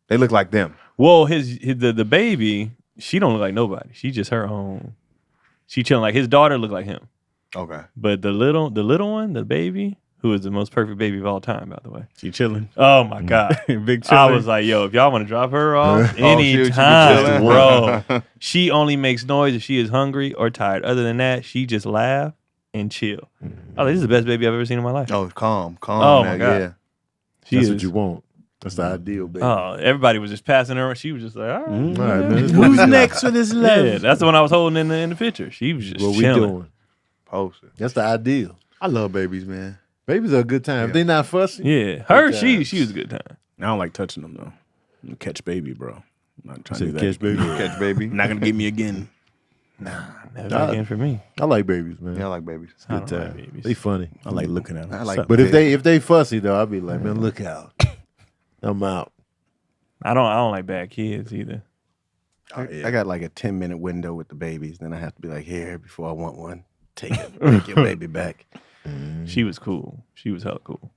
They look like them. Well, the baby, she don't look like nobody. She just her own. She chilling like his daughter look like him. Okay. But the little one, the baby, who is the most perfect baby of all time, by the way. She chilling. Oh my God. Big I chilling. was like, yo, if y'all want to drop her off she be anytime, chilling? bro. She only makes noise if she is hungry or tired. Other than that, she just laugh and chill. I was like, this is the best baby I've ever seen in my life. Oh, calm. Oh, now, my God. Yeah. She That's is. what you want. That's the ideal, baby. Oh, everybody was just passing her. She was just like, all right. All right, man. Who's next for this love? Yeah, that's the one I was holding in the picture. She was just What we chilling. doing? Post it. That's the ideal. I love babies, man. Babies are a good time. If they not fussy, Yeah, her, Good she times. was a good time. I don't like touching them though. Catch baby, bro. I'm not trying to do that. catch baby. Catch baby. Not gonna get me again. Never again for me. I like babies, man. Yeah, I like babies. I Good don't like time. babies. They funny. I like looking at them. I like. But if they fussy though, I'll be like, man, look out. I'm out. I don't like bad kids either. I got like a 10-minute window with the babies. Then I have to be like, here, before I want one, take your baby back. She was cool. She was hella cool.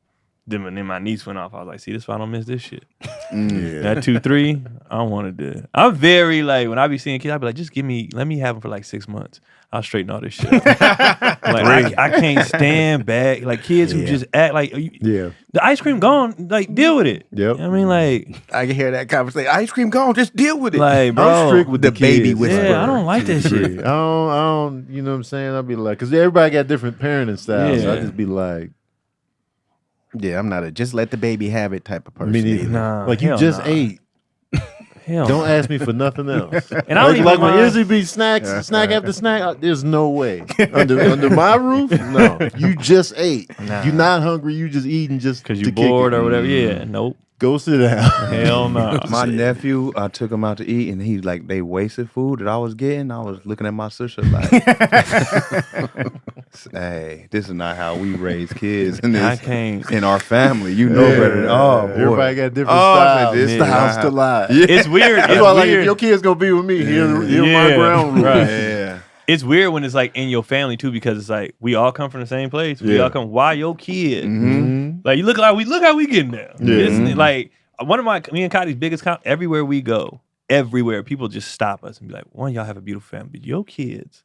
Then when my niece went off, I was like, see, this why I don't miss this shit. Yeah. That 2-3, I wanted to. I'm very like, when I be seeing kids, I be like, just let me have them for like 6 months. I'll straighten all this shit. Like I can't stand bad like kids who just act like Yeah. the ice cream gone. Like deal with it. Yep. I mean, like I can hear that conversation. Ice cream gone, just deal with it. Like, bro, I'm strict with the the baby kids. whisperer. yeah, I don't like that shit. I don't, you know what I'm saying? I'll be like, because everybody got different parenting styles. So I Yeah. just be like, Yeah, I'm not a just let the baby have it type of person. me neither. either. Nah, like, you hell just nah. ate. Hell Don't no. ask me for nothing else. And I don't even like when mind- Izzy be snack after snack, there's no way. Under my roof, no. You just ate. You're not hungry. You just eating just Cause to you kick bored it. or whatever. Yeah, nope. Go sit down. Hell no. My nephew, I took him out to eat, and he like they wasted food that I was getting. I was looking at my sister like, "Hey, this is not how we raise kids in I this can't. in our family. You know better." Than, oh boy, Everybody got different I said, styles. this is Styles not to how- lie. Yeah. It's weird. That's It's why, like, if weird. your kid's gonna be with me, hear my Yeah, ground rules. right. Yeah. It's weird when it's like in your family too, because it's like we all come from the same place. We Yeah. all come. Why your kid? Mm-hmm. Like you look how we getting there. Yeah. It's like one of me and Kylie's biggest everywhere we go, everywhere people just stop us and be like, one, y'all have a beautiful family, but your kids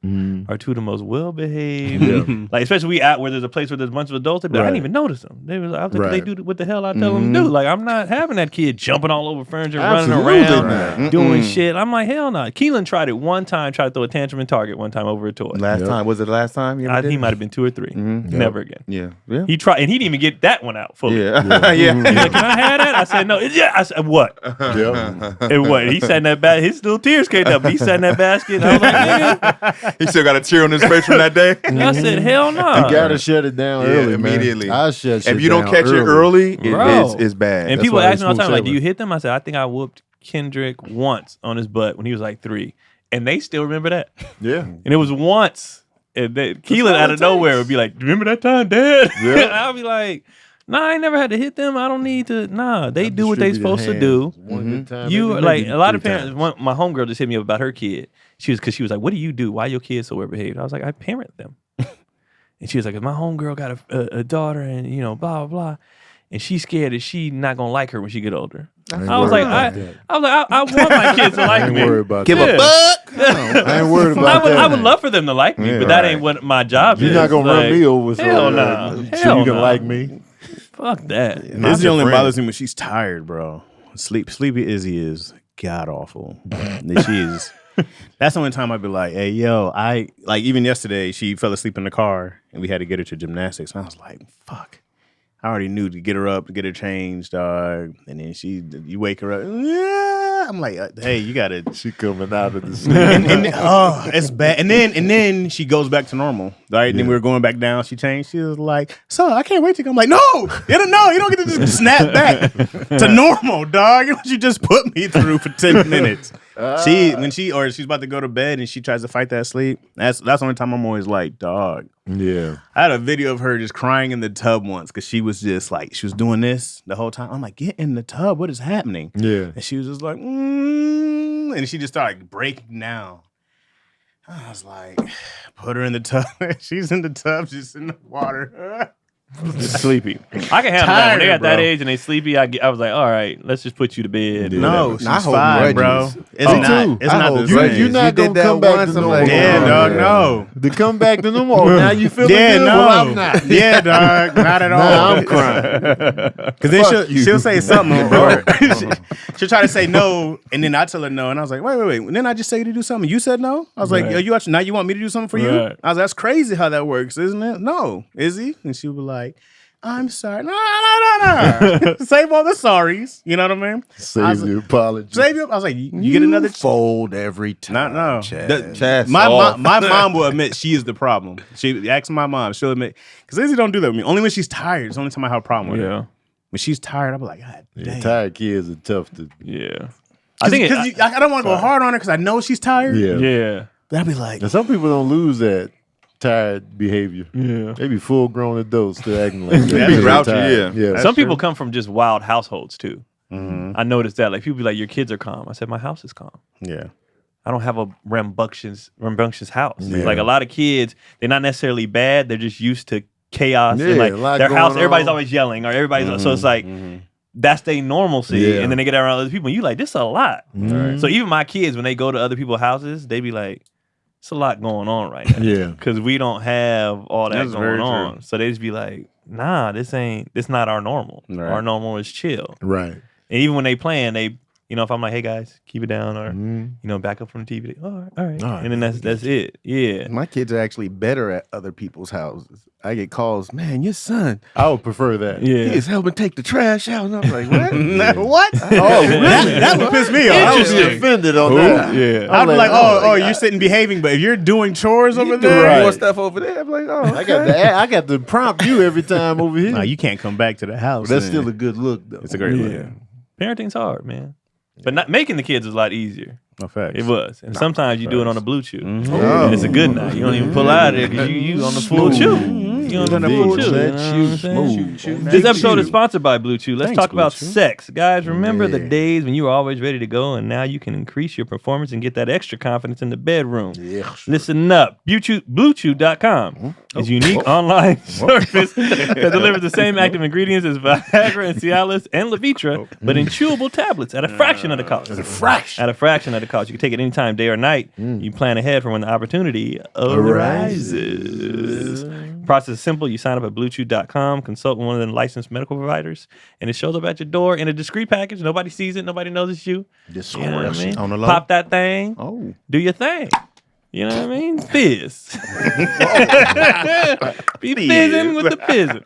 are two of the most well behaved. Like especially we out where there's a place where there's a bunch of adults. They be like, I didn't Right. even notice them. They was like, I was like, Right. they do what the hell I tell them to do. Like I'm not having that kid jumping all over furniture, Absolutely running around, not. doing shit. I'm like, hell no. Keelan tried it one time, tried to throw a tantrum in Target one time over a toy. Last Yep. time was it the last time? You ever did He it? might have been 2 or 3. Never again. Yeah. Yeah. He tried, and he didn't even get that one out fully. Yeah. He's Yeah. like, can I have that? I said, no. Yeah. I said, what? Yep. And what? He sat in that basket. His little tears came up. He sat in that basket. I was like, nigga. He still got a tear on his face from that day. And I said, hell no. You gotta shut it down Yeah, early, man. immediately. I shut shit If you don't down catch it early, Bro. it's bad. And That's people why ask they me all the time, smooth like, do you sailing. hit them? I said, I think I whooped Kendrick once on his butt when he was like 3. And they still remember that. Yeah. And it was once. And Keelan out of nowhere would be like, remember that time, Dad? Yeah. And I'll be like, nah, I ain't never had to hit them. I don't need to. Nah, they do what they supposed to do. One good time, You maybe like a lot of 3 parents. times. My homegirl just hit me up about her kid. Because she was like, "What do you do? Why your kids so well behaved?" I was like, "I parent them." And she was like, "My homegirl got a daughter, and blah blah blah, and she's scared that she not gonna like her when she get older." I was like, I want my kids to I like ain't me. worried about Give that. a fuck. I ain't worried about that. I would love for them to like me, but that ain't what my job is. You're not gonna run me over so, Hell no. so Hell you can no. like me. Fuck that. This is only bothers me when she's tired, bro. Sleepy Izzy is god awful. She is. That's the only time I'd be like, hey, yo, even yesterday, she fell asleep in the car and we had to get her to gymnastics. And I was like, fuck. I already knew to get her up, to get her changed, dog. And then you wake her up. Yeah. I'm like, hey, you got to. She coming out of the sleep. Oh, it's bad. And then she goes back to normal. Right? And then we were going back down. She changed. She was like, so I can't wait to come. I'm like, no, you don't get to just snap back to normal, dog. You know what you just put me through for 10 minutes. She's about to go to bed and she tries to fight that sleep. That's the only time I'm always like, dog. Yeah. I had a video of her just crying in the tub once because she was just like, she was doing this the whole time. I'm like, get in the tub. What is happening? Yeah. And she was just like, and she just started breaking down. I was like, put her in the tub. She's in the tub, just in the water. Sleepy. I can handle that. When they at that age and they sleepy, I was like, all right, let's just put you to bed. No, she's I hold fine, bro. grudges. It's not. It's not the same. You're not You did gonna that come back once, to I'm normal. like, Yeah, dog, no. To come back to normal. Now you feeling Yeah, good? no. Well, I'm not. Yeah, dog, not at all. Now I'm crying. Because then Fuck you. she'll say something, bro. She'll try to say no, and then I tell her no, and I was like, wait. And then I just say to do something. You said no. I was like, yo, you actually now you want me to do something for you? Right. I was like, that's crazy how that works, isn't it? No, is he? And she was like, I'm sorry. No. Save all the sorries. You know what I mean? Save the apology. Save you. I was like, you get another fold every time. No. Chaz. My mom will admit she is the problem. She asks my mom. She'll admit because Izzy don't do that with me. Only when she's tired. It's the only time I have a problem with her. When she's tired, I'll be like, God damn. Tired kids are tough to. Yeah. I think I don't want to go hard on her because I know she's tired. Yeah. But I'll be like, And some people don't lose that tired behavior. Yeah. They be full grown adults still acting like that. They be Because grouchy, they're tired. yeah. Some people come from just wild households too. mm-hmm. I noticed that. Like people be like, your kids are calm. I said, my house is calm. Yeah. I don't have a rambunctious house. Like a lot of kids, they're not necessarily bad. They're just used to chaos. Yeah, And a like lot their going house, everybody's on. always yelling or everybody's so it's like that's their normalcy. Yeah. And then they get around other people and you like, this is a lot. Mhm. So even my kids, when they go to other people's houses, they be like, it's a lot going on right now. Yeah. Because we don't have all that That's going very on. true. So they just be like, nah, this not our normal. Right. Our normal is chill. Right. And even when they playing, they, if I'm like, hey guys, keep it down or, Mhm. back up from the TV. They, all right. All right. And then that's it. Yeah. My kids are actually better at other people's houses. I get calls, man, your son, I would prefer that. Yeah. he is helping take the trash out. And I'm like, what? What? Oh, really? That would piss me off. I was Interesting. offended on that. Yeah. I'd be like, oh, you're sitting behaving, but if you're doing chores over You there, doing Right. more stuff over there. I'm like, oh, I got to prompt you every time over here. nah, you can't come back to the house. That's then. still a good look, though. It's a great Yeah. look. Parenting's hard, man. But not making the kids is a lot easier. No facts. It was. And sometimes you do it on a blue chew. Oh. And it's a good night. You don't even pull out of there because you on the full chew. You on the full chew. Let you This episode is sponsored by Blue Chew. Let's Thanks, talk Blue about Chew. sex. Guys, remember the Yeah. days when you were always ready to go and now you can increase your performance and get that extra confidence in the bedroom. Listen up. BlueChew.com is a unique online service that delivers the same active ingredients as Viagra and Cialis and Levitra, but in chewable tablets at a fraction of the cost. At a fraction of the cost. You can take it anytime, day or night. You plan ahead for when the opportunity arises. Process is simple. You sign up at BlueChew.com, consult with one of the licensed medical providers, and it shows up at your door in a discreet package. Nobody sees it. Nobody knows it's you. You know what I mean? On the low. Pop that thing. Oh. Do your thing. You know what I mean? Fizz. Be fizzing with the fizzing.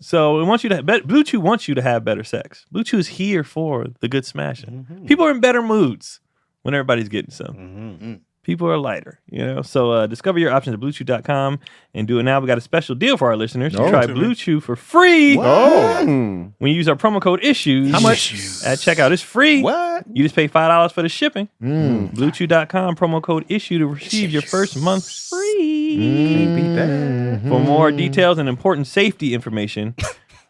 So it wants you to Blue Chew wants you to have better sex. Blue Chew is here for the good smashing. People are in better moods when everybody's getting some. People are lighter, So discover your options at BlueChew.com and do it now. We got a special deal for our listeners. You try Blue Chew for free when you use our promo code ISSUES. How much? At checkout. It's free. What? You just pay $5 for the shipping. BlueChew.com, promo code ISSUE to receive your first month free. Can't beat that. For more details and important safety information,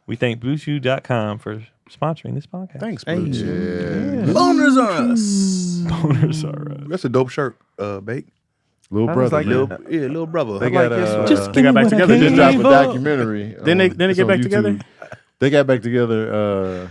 we thank BlueChew.com for sponsoring this podcast. Thanks, Blue Chew. Boners are us. Boners are us. That's a dope shirt, Bake. Little I was brother. like, man. Little brother. They I got like this one. Just They got back together. They Just dropped a Came up. documentary. Then they it's get on back YouTube. together. They got back together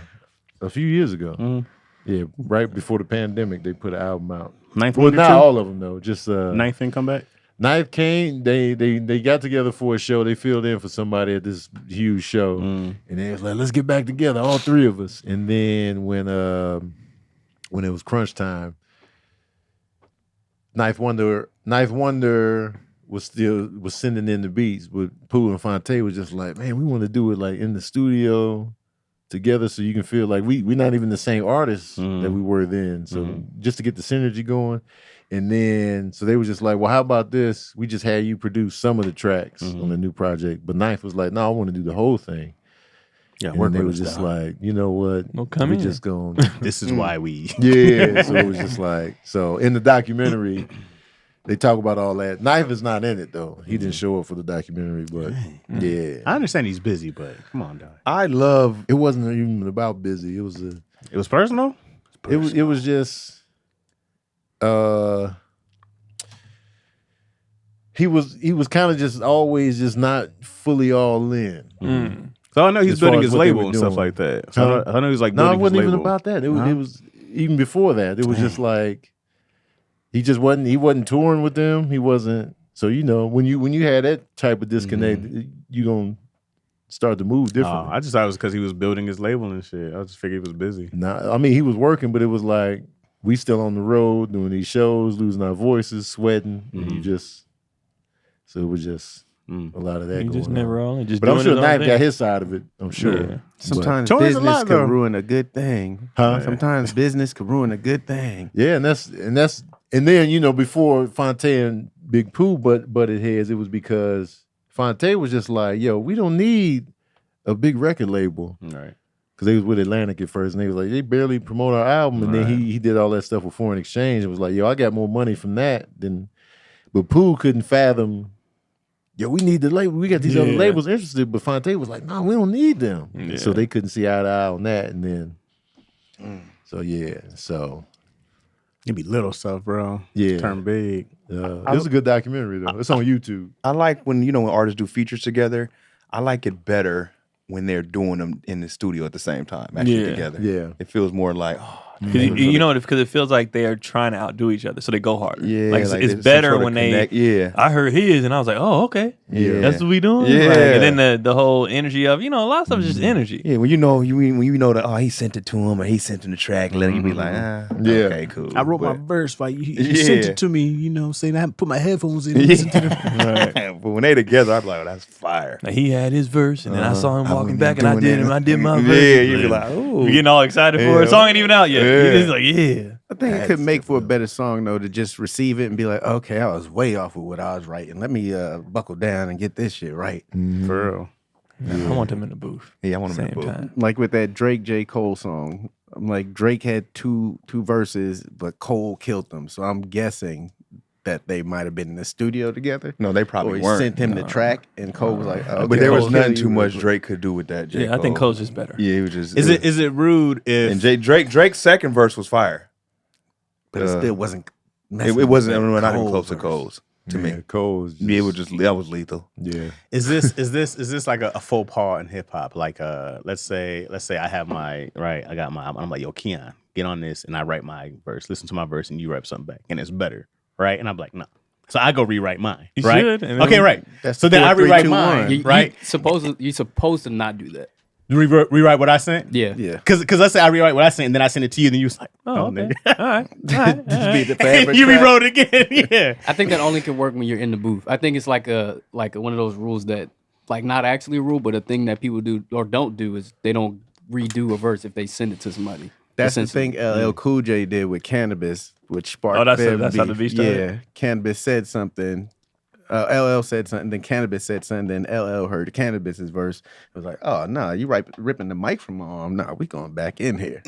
a few years ago. Yeah, right before the pandemic, they put an album out. Ninth Well, Wonder not too? all of them though. Just Ninth didn't come back. Ninth came. They got together for a show. They filled in for somebody at this huge show, and they was like, "Let's get back together, all three of us." And then when it was crunch time, Ninth Wonder was sending in the beats, but Pooh and Fonte was just like, "Man, we want to do it like in the studio together, so you can feel like we're not even the same artists that we were then. So just to get the synergy going." And then, so they was just like, well, how about this? We just had you produce some of the tracks on the new project. But Ninth was like, no, I want to do the whole thing. Yeah, and they was just like, you know what? Well, come we in. just going. This is why we. Yeah. So it was just like, so in the documentary, they talk about all that. Ninth is not in it though. He didn't show up for the documentary, but yeah. I understand he's busy, but come on, dog. I love. It wasn't even about busy. It was It was personal. It was just. He was kind of just always just not fully all in. So I know he's As far building as his what they label were and stuff doing. like that. So I know he's like No, building it wasn't his even label. about that. It was even before that. It was just like he wasn't touring with them. He wasn't. So when you had that type of disconnect, you gonna start to move differently. I just thought it was because he was building his label and shit. I just figured he was busy. Nah, I mean he was working, but it was like we still on the road doing these shows, losing our voices, sweating, and you just. So it was just a lot of that. He going just never on. on. Just But I'm doing sure his own Knife thing. got his side of it. I'm sure. Yeah. Sometimes Touring's a business lot, could though. ruin a good thing. Huh? Sometimes business could ruin a good thing. Yeah, and then before Fonte and Big Pooh butted heads, it was because Fonte was just like, yo, we don't need a big record label. Right. Because they was with Atlantic at first, and they was like, they barely promote our album. And then he did all that stuff with Foreign Exchange. It was like, yo, I got more money from that than. But Pooh couldn't fathom. Yo, we need the label. We got these other labels interested, but Fonte was like, no, we don't need them. Yeah. So they couldn't see eye to eye on that, and then, so It'd be little stuff, bro. Yeah. Turn big. it was a good documentary though. It's on YouTube. I like when artists do features together. I like it better when they're doing them in the studio at the same time, actually together. Yeah. It feels more like, Because it feels like they are trying to outdo each other, so they go harder. yeah, like like it's there's some better sort of when connect. Yeah. I heard his, and I was like, oh, okay, Yeah. that's what we doing. Yeah. Like, and then the whole energy of a lot of stuff is just energy. Yeah, when you know that he sent it to him or he sent him the track, let you be like, okay, cool. I wrote my But- verse, like you Yeah. sent it to me, saying I put my headphones in and listen to the But when they together, I'm like, oh, that's fire. Like, he had his verse, and then I saw him I walking wouldn't back, be and I doing did my verse. Yeah, you'd be like, oh. You're getting all excited for it. The song ain't even out yet. Yeah. You're just like, yeah. I think it could make for a better song though to just receive it and be like, okay, I was way off with what I was writing. Let me buckle down and get this shit right. For real. I want them in the booth. Yeah, I want him in Same the booth. time. Like with that Drake J. Cole song. I'm like, Drake had two verses, but Cole killed them. So I'm guessing that they might have been in the studio together. No, they Or probably he weren't. sent him the track and Cole was like, okay, But there was I'll nothing kill too you much real Drake could do with that. J. Yeah, I think Cole. Cole's just better. Yeah, he was just. Is it rude if And Drake's second verse was fire. but it still wasn't. It wasn't messing not with even close to verse. Cole's to me. Cole's Yeah, it was that was lethal. yeah. is this like a faux pas in hip hop? Like let's say I have I got my I'm like, yo, Keon, get on this, and I write my verse, listen to my verse, and you rap something back, and it's better, right? And I'm like, no. So I go rewrite mine. You right? should, and then Okay, right. That's So then I 4, 3, rewrite 2, mine, 1. right? You're supposed to not do that. Rewrite what I sent? Yeah. Yeah. Cause let's say I rewrite what I sent and then I send it to you, and then you was like, Oh, okay. nigga. All right. Be the favorite you track. rewrote it again. Yeah. I think that only can work when you're in the booth. I think it's like one of those rules that, like, not actually a rule, but a thing that people do or don't do is they don't redo a verse if they send it to somebody. That's the Essentially. thing LL Cool J did with Cannabis, which sparked Oh, that's their how the beef. beef started? Yeah, Cannabis said something. LL said something, then Cannabis said something, then LL heard Cannabis's verse. It was like, oh, no, you ripping the mic from my arm. No, we going back in here.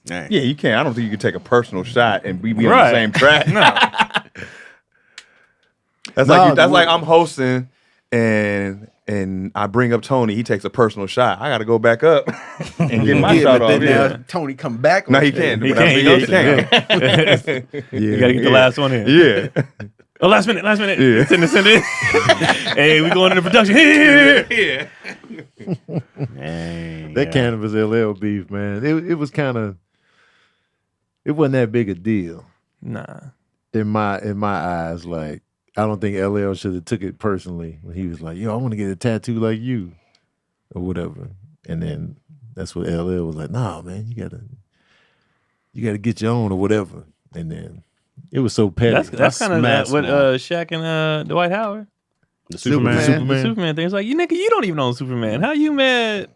Yeah, you can't. I don't think you could take a personal shot and we be on Right. the same track. No. That's like I'm hosting and I bring up Tony. He takes a personal shot. I got to go back up and get my Yeah, shot but off. then Yeah. now Tony come back. No, on he stage. can't. He But I can't. mean, he can. You gotta get the last one in. Yeah. Oh, last minute. Yeah. Send it. Hey, we going into production. Yeah. That Cannabis LL beef, man. It was kind of. It wasn't that big a deal. Nah. In my eyes, like I don't think LL should have took it personally when he was like, "Yo, I want to get a tattoo like you," or whatever. And then that's what LL was like, "Nah, man, you gotta get your own or whatever." And then it was so petty. That's kind of what Shaq and Dwight Howard. The Superman. The Superman thing. It's like, you nigga, you don't even own Superman. How you mad?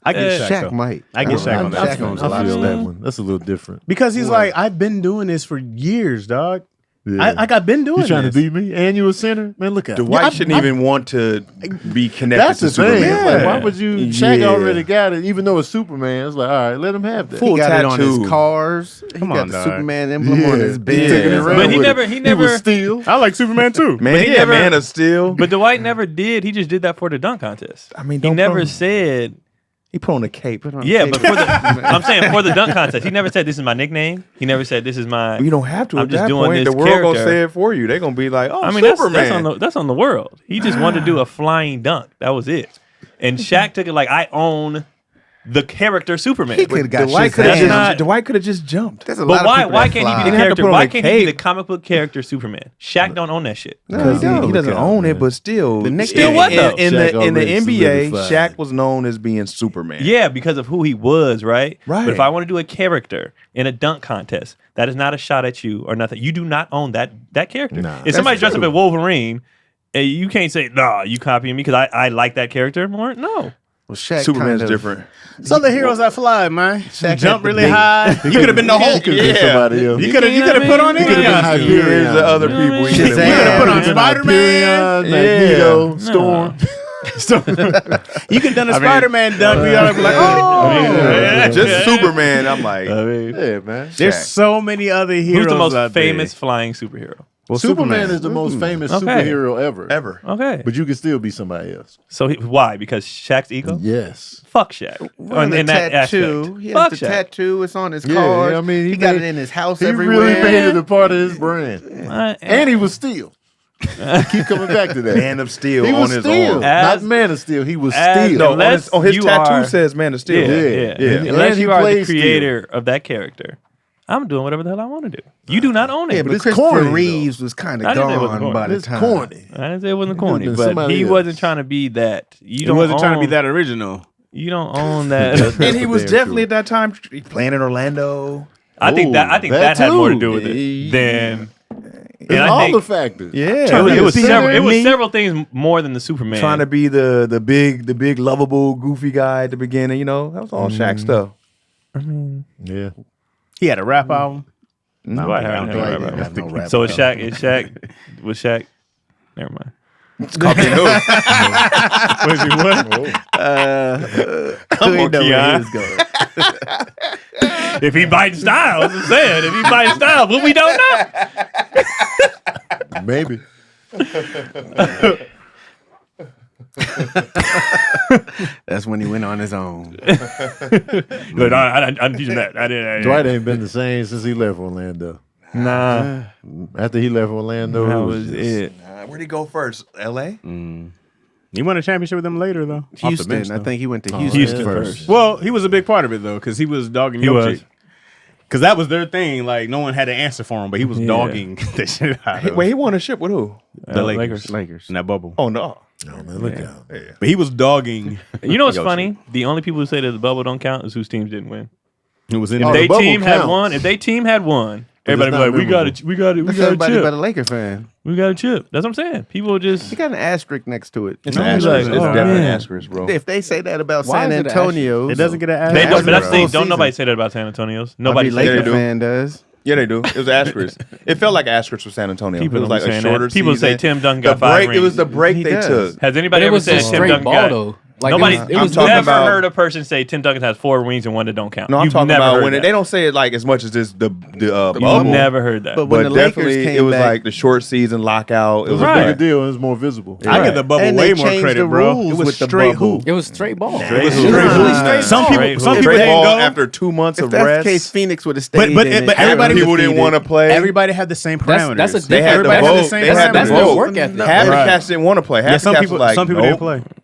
I get Shaq, Shaq though. might. I get Shaq on that. Shaq owns a I lot of feel stuff. that one. That's a little different. Because he's like, I've been doing this for years, dog. Yeah. I've been doing You trying this. to beat me? And you a center? Man, look at Dwight shouldn't even want to be connected That's to the thing. Superman. It's like, why would you? Shaq Yeah. already got it, even though it's Superman. It's like, all right, let him have that. He got it on tattoo. his cars. Come he got on, the dog. Superman emblem on his He bed. taking it around But he with never- him. he never- was Steel. I like Superman too. Man, he he never- Man of Steel. But Dwight never did. He just did that for the dunk contest. I mean, he don't never put- said. He put on a cape. Yeah, but for the I'm saying for the dunk contest, he never said this is my nickname. He never said this is my. You don't have to. I'm At just that doing point, this the world gonna character. say it for you. They're gonna be like, "Oh, I mean, Superman." that's on the world. He just wanted to do a flying dunk. That was it. And Shaq took it like, I own the character Superman. He could have got Dwight shit could have saying. not- just jumped. There's a But lot why of people why that can't fly. he be the Didn't have to character? put on Why a can't he be the cape. comic book character Superman? Shaq don't own that shit. Because No, he doesn't own it, but still, Still what, though? in Shaq the already NBA, solidified. Shaq was known as being Superman. Yeah, because of who he was, right? Right. But if I want to do a character in a dunk contest, that is not a shot at you or nothing. You do not own that character. Nah, if somebody dressed up true. as Wolverine, you can't say, nah, you copying me because I like that character more. No. Well, Shaq Superman's kind of- different. Some of the heroes that fly, man. Shaq Jump had the really big- high. You could have been the Hulk. He could have been somebody else. You could have put on any could've been costume. Hyperion. Here's the other people. Shazam. he You could've coulda put won. on Spider-Man. Magneto, Storm. You could have done a Spider-Man dunk. We ought to be like, oh. Just Superman. I'm like, Yeah, man. There's Shaq. so many other heroes Who's the most out there. famous flying superhero? Well, Superman is the most famous Okay. superhero ever. ever. Okay. But you can still be somebody else. So why? Because Shaq's ego? Yes. Fuck Shaq. Well, the In that tattoo. aspect. He Fuck has the Shaq. tattoo. It's on his Yeah, car. I mean, he got it in his house He everywhere. really made it a part of his brand. Uh, And he was Steel. Keep coming back to that. Man of Steel he on was his Steel. arm. Not Man of Steel. He was as- Steel. No, Unless on his you tattoo are- says Man of Steel. Yeah, Yeah. yeah. And Unless he you are the plays Steel. creator of that character, I'm doing whatever the hell I want to do. You do not own it. Yeah, but it's Christopher corny, though. Reeves was kind I of didn't say it wasn't gone by corny. the It's time. corny. I didn't say it wasn't could've corny, been but somebody he else. wasn't trying to be that. You He don't wasn't trying to be own- that original. You don't own that. And he was Damn definitely true. at that time playing in Orlando. I think that that had more to too. do with it than. It's And I all think the factors. Yeah, it was center several. me. Several things more than the Superman. trying to be the big lovable goofy guy at the beginning. You know, that was all Shaq stuff. Yeah. He had a rap album. No, I don't think right, he right, got no right. rap So album. is Shaq? Was Shaq? Never mind. Copying who? Was he what? Come on, Keon. If he biting styles, I'm saying. If he biting styles, but we don't know. Maybe. That's when he went on his own. Look, I didn't teach him that. I didn't. Dwight ain't been the same since he left Orlando. Nah, After he left Orlando, that it was just- it. Where'd he go first? L.A. He won a championship with them later, though. Off the Houston. bench, I though. think he went to Houston, Houston first. first. Well, he was a big part of it, though, because he was dogging He Jokic. was. Because that was their thing. Like, no one had an answer for him, but he was dogging the shit out of Wait, he won a ship with who? the Lakers. Lakers. In that bubble. Oh no. Oh man, look out. But he was dogging. You know what's Jokic. funny? The only people who say that the bubble don't count is whose teams didn't win. It was in Oh, If the they bubble team had counts. won, if they team had won, But everybody it's be like, not we got memorable. it, we got it, we That's got a everybody but a chip, Laker fan. we got a chip. That's what I'm saying. People just He got an asterisk next to it. It's No, an he's asterisk. like, It's oh, definitely man. asterisk, bro. If they say that about Why San is it Antonio, It doesn't get an they asterisk. don't. But that's the thing. full Don't nobody season. say that about San Antonio's. Nobody Nobody say Laker that. fan does. Yeah, they do. It was asterisk. It felt like asterisk for San Antonio. People it was don't like be a saying shorter that. People season. say Tim Duncan The got 5 break. It was rings. the break He they does. took. Has But anybody it ever was said just Tim straight Duncan ball got? though. Like Nobody. it was talking never about- heard a person say Tim Duncan has 4 rings and one that don't count. No, I'm You've talking never about heard when that. they don't say it like as much as this the You've bubble. never heard that. But when But the Lakers definitely, came it was back, like the short season lockout. It It was was a Right. bigger deal and it was more visible. I give the bubble And way they more changed credit, the bro. rules It was with the straight bubble. hoop. It was straight ball. Straight Straight hoop. hoop. Straight Some hoop. people, Straight some hoop. people Straight didn't ball go. after 2 months if of that's rest. the case, Phoenix would have But stayed. but, in but it. everybody people didn't want to play. Everybody had the same parameters. That's a They had different. to Everybody had the vote. same They had to That's vote. their work ethic. Half the Right. cats didn't want to play. Half Yeah, the some cats people was like, some people nope. didn't play.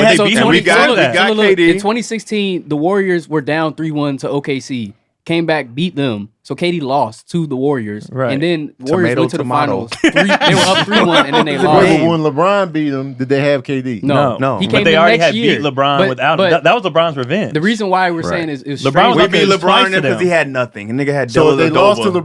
they had they beat him. we got KD. In 2016, the Warriors were down 3-1 to OKC. Came back, beat them. So KD lost to the Warriors. Right. And then Warriors went to the Tomato. finals. They were up 3-1, and then they But lost. when LeBron beat them, did they have KD? No. He But came they in already next had year. beat LeBron But- without but him. That was LeBron's revenge. The reason why we're saying is LeBron strange. was We up beat there LeBron twice to because them. he had nothing. A nigga had So they lost to Dellavedova.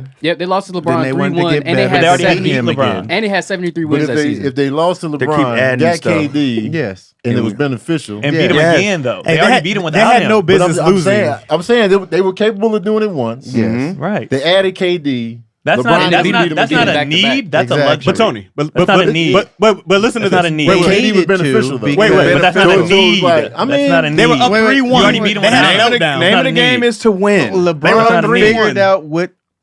LeBron. Yep, they lost to LeBron they wanted to 3-1, get and they better. had They already had 70 beat LeBron. again. and they had 73 But wins that season. if they lost to keep LeBron, adding got stuff. KD, Yes. and it was beneficial. And beat him Yes. again, though. Hey, They already beat him without They had him. no But business losing. I'm saying they were capable of doing it once. Yes. Right. They added KD. That's LeBron not beat that's him not again. that's not a back to back. need. That's a Exactly. luxury. But Tony, but That's not a need. But listen to That's not this. a need. Wait, KD wait, was beneficial though. wait, wait. But that's not So a it was need. like, I That's mean, not a need. They were up Wait, wait, 3-1. You already beat them They had without a him. meltdown. Name Name of the game is to win. They were LeBron not a need. figured out what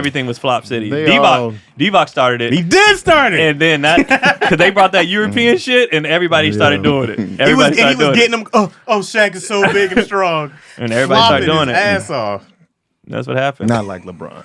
everything was Flop City. They all- Divock started it. He did start it. And then that, because they brought that European shit, and everybody started doing it. Everybody he started was doing getting it. them. Oh, Shaq is so big and strong. And everybody started Flopping doing his it. ass off. That's what happened. Not like LeBron.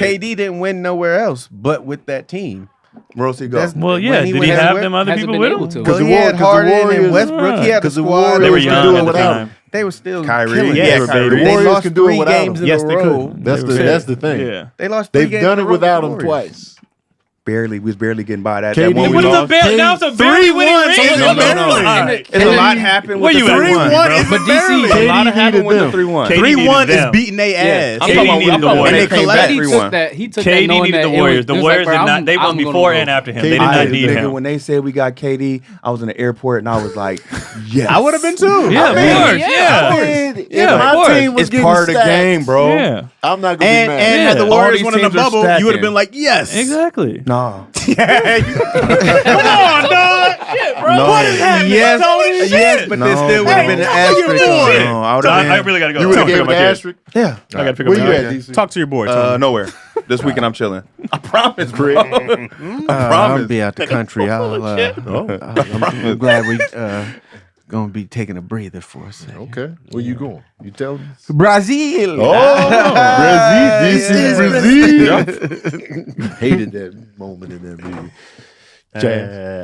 KD didn't win nowhere else but with that team. Rosie go. That's- Well, yeah. when he Did he went have everywhere, them other hasn't people been with able him? to. Because the he had Warriors- Harden Warriors- and Westbrook. He had the because the squad. Warriors They were can young do at it the without time. him. They were still Kyrie. killing. Yeah, it. Kyrie. The They Warriors lost can do it 3 without games him. in Yes, a they row. could. That's They the thing. Yeah. They lost 3 They've games done in it a row without to him the Warriors. twice. we was barely getting by that. KD That one we What is a lost. barely? Now it's a barely winning ring. No, it's a lot happened with Where the you at? 3-1. But DC, A lot happened with the 3-1. KD 3-1 needed is them. beating their ass. I'm KD talking needed the about when Warriors. they And they came back collapsed. 3-1. He took that KD knowing needed that the it Warriors. The was Warriors like, did bro, not. They I'm wasn't gonna before roll. and after him. KD They did not need Nigga, him. when they said we got KD, I was in the airport and I was like, yes. I would have been too. Yeah, of course. Yeah. If my of course. team was It's getting part of the stacked, game, bro. Yeah. I'm not gonna be And mad. had the Yeah. All Warriors these won in the teams are bubble, you would have stacking. been like, yes. Exactly. Nah. Come on, dog. Shit, bro. No. What is happening, Yes, Tony? yes, but there No, still would have been an Hey, asterisk your on boy. it. No, I would I have really gotta go. You would have Pick gave up it my an kid. asterisk. Yeah. I gotta pick up Where my you kid. at, DC? Talk to your boy, Tony. Nowhere. This weekend I'm chilling. I promise, bro. I I'll promise. be out the country. I'm glad we gonna be taking a breather for a second. Okay, where you going? You tell me. Brazil. Brazil, DC, yes. Brazil. Hated that moment in that movie.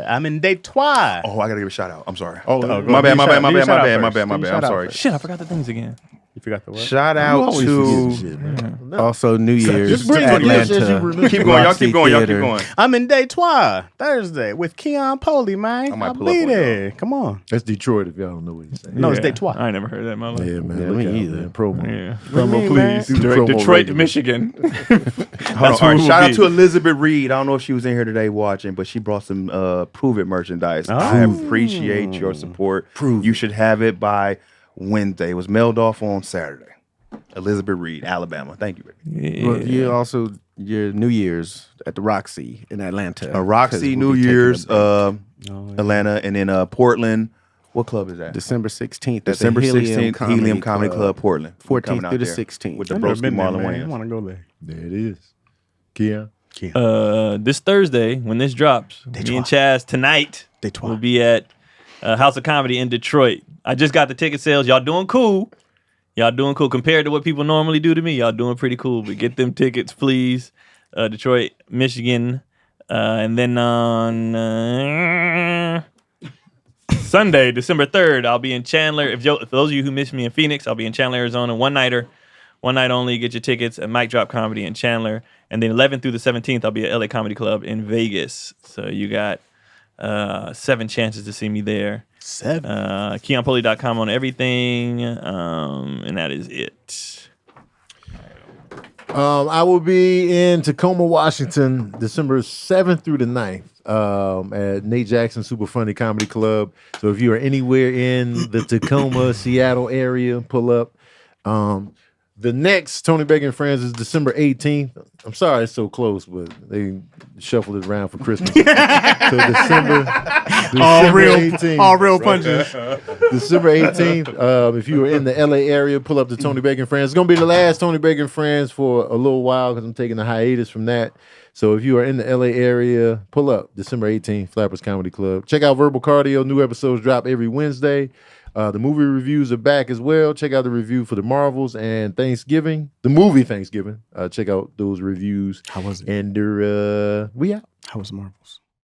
I'm in Detroit. Oh, I gotta give a shout out. I'm sorry. Oh, My bad. Do I'm your shout sorry. out Shit, I forgot the things again. You forgot the word? Shout You out always to. forget shit, man. No. Also, New Year's, Just bring it Atlanta. as you remember. Keep going. Y'all Roxy keep going. Y'all keep Theater. going. I'm in Detroit Thursday with Keon Poly, man. I might I'll pull up be on there. Come on. That's Detroit if y'all don't know what he's saying. No, it's Yeah. Detroit. I ain't never heard that in my life. Yeah, man. Yeah, look me out, either. man. Promo. Yeah. Promo, man? please. Do the promo Detroit to regular. Michigan. Hold on. That's All right, where shout we'll out be. to Elizabeth Reed. I don't know if she was in here today watching, but she brought some Prove It merchandise. I appreciate your support. You should have it by Wednesday. It was mailed off on Saturday. Elizabeth Reed, Alabama. Thank you, baby. Well, you also your New Year's at the Roxy in Atlanta. Roxy, 'Cause New we'll be taking Year's, a break. Atlanta, and then Portland. What club is that? December 16th. December at the Helium 16th, Helium Comedy Club, Portland. We're 14th coming out through the there 16th. with the I've never Broski been there, Marlon man. I Wayans. want to go there. There it is. Keon. This Thursday, when this drops, me and Chaz tonight Detroit. will be at House of Comedy in Detroit. I just got the ticket sales. Y'all doing cool. Y'all doing cool. Compared to what people normally do to me, y'all doing pretty cool. But get them tickets, please. Detroit, Michigan. And then on Sunday, December 3rd, I'll be in Chandler. For those of you who missed me in Phoenix, I'll be in Chandler, Arizona. One nighter. One night only. Get your tickets at Mic Drop Comedy in Chandler. And then 11th through the 17th, I'll be at LA Comedy Club in Vegas. So you got 7 chances to see me there. 7. KeonPoli.com on everything. And that is it. I will be in Tacoma, Washington, December 7th through the 9th at Nate Jackson Super Funny Comedy Club. So if you are anywhere in the Tacoma, Seattle area, pull up. The next Tony Bacon and Friends is December 18th. I'm sorry it's so close, but they shuffled it around for Christmas. So December All 18th. real punches. December 18th. If you are in the LA area, pull up the Tony Bacon Friends. It's going to be the last Tony Bacon Friends for a little while because I'm taking a hiatus from that. So if you are in the LA area, pull up December 18th, Flappers Comedy Club. Check out Verbal Cardio. New episodes drop every Wednesday. The movie reviews are back as well. Check out the review for the Marvels and Thanksgiving. The movie Thanksgiving. Check out those reviews. How was it? And we out. How was Marvels?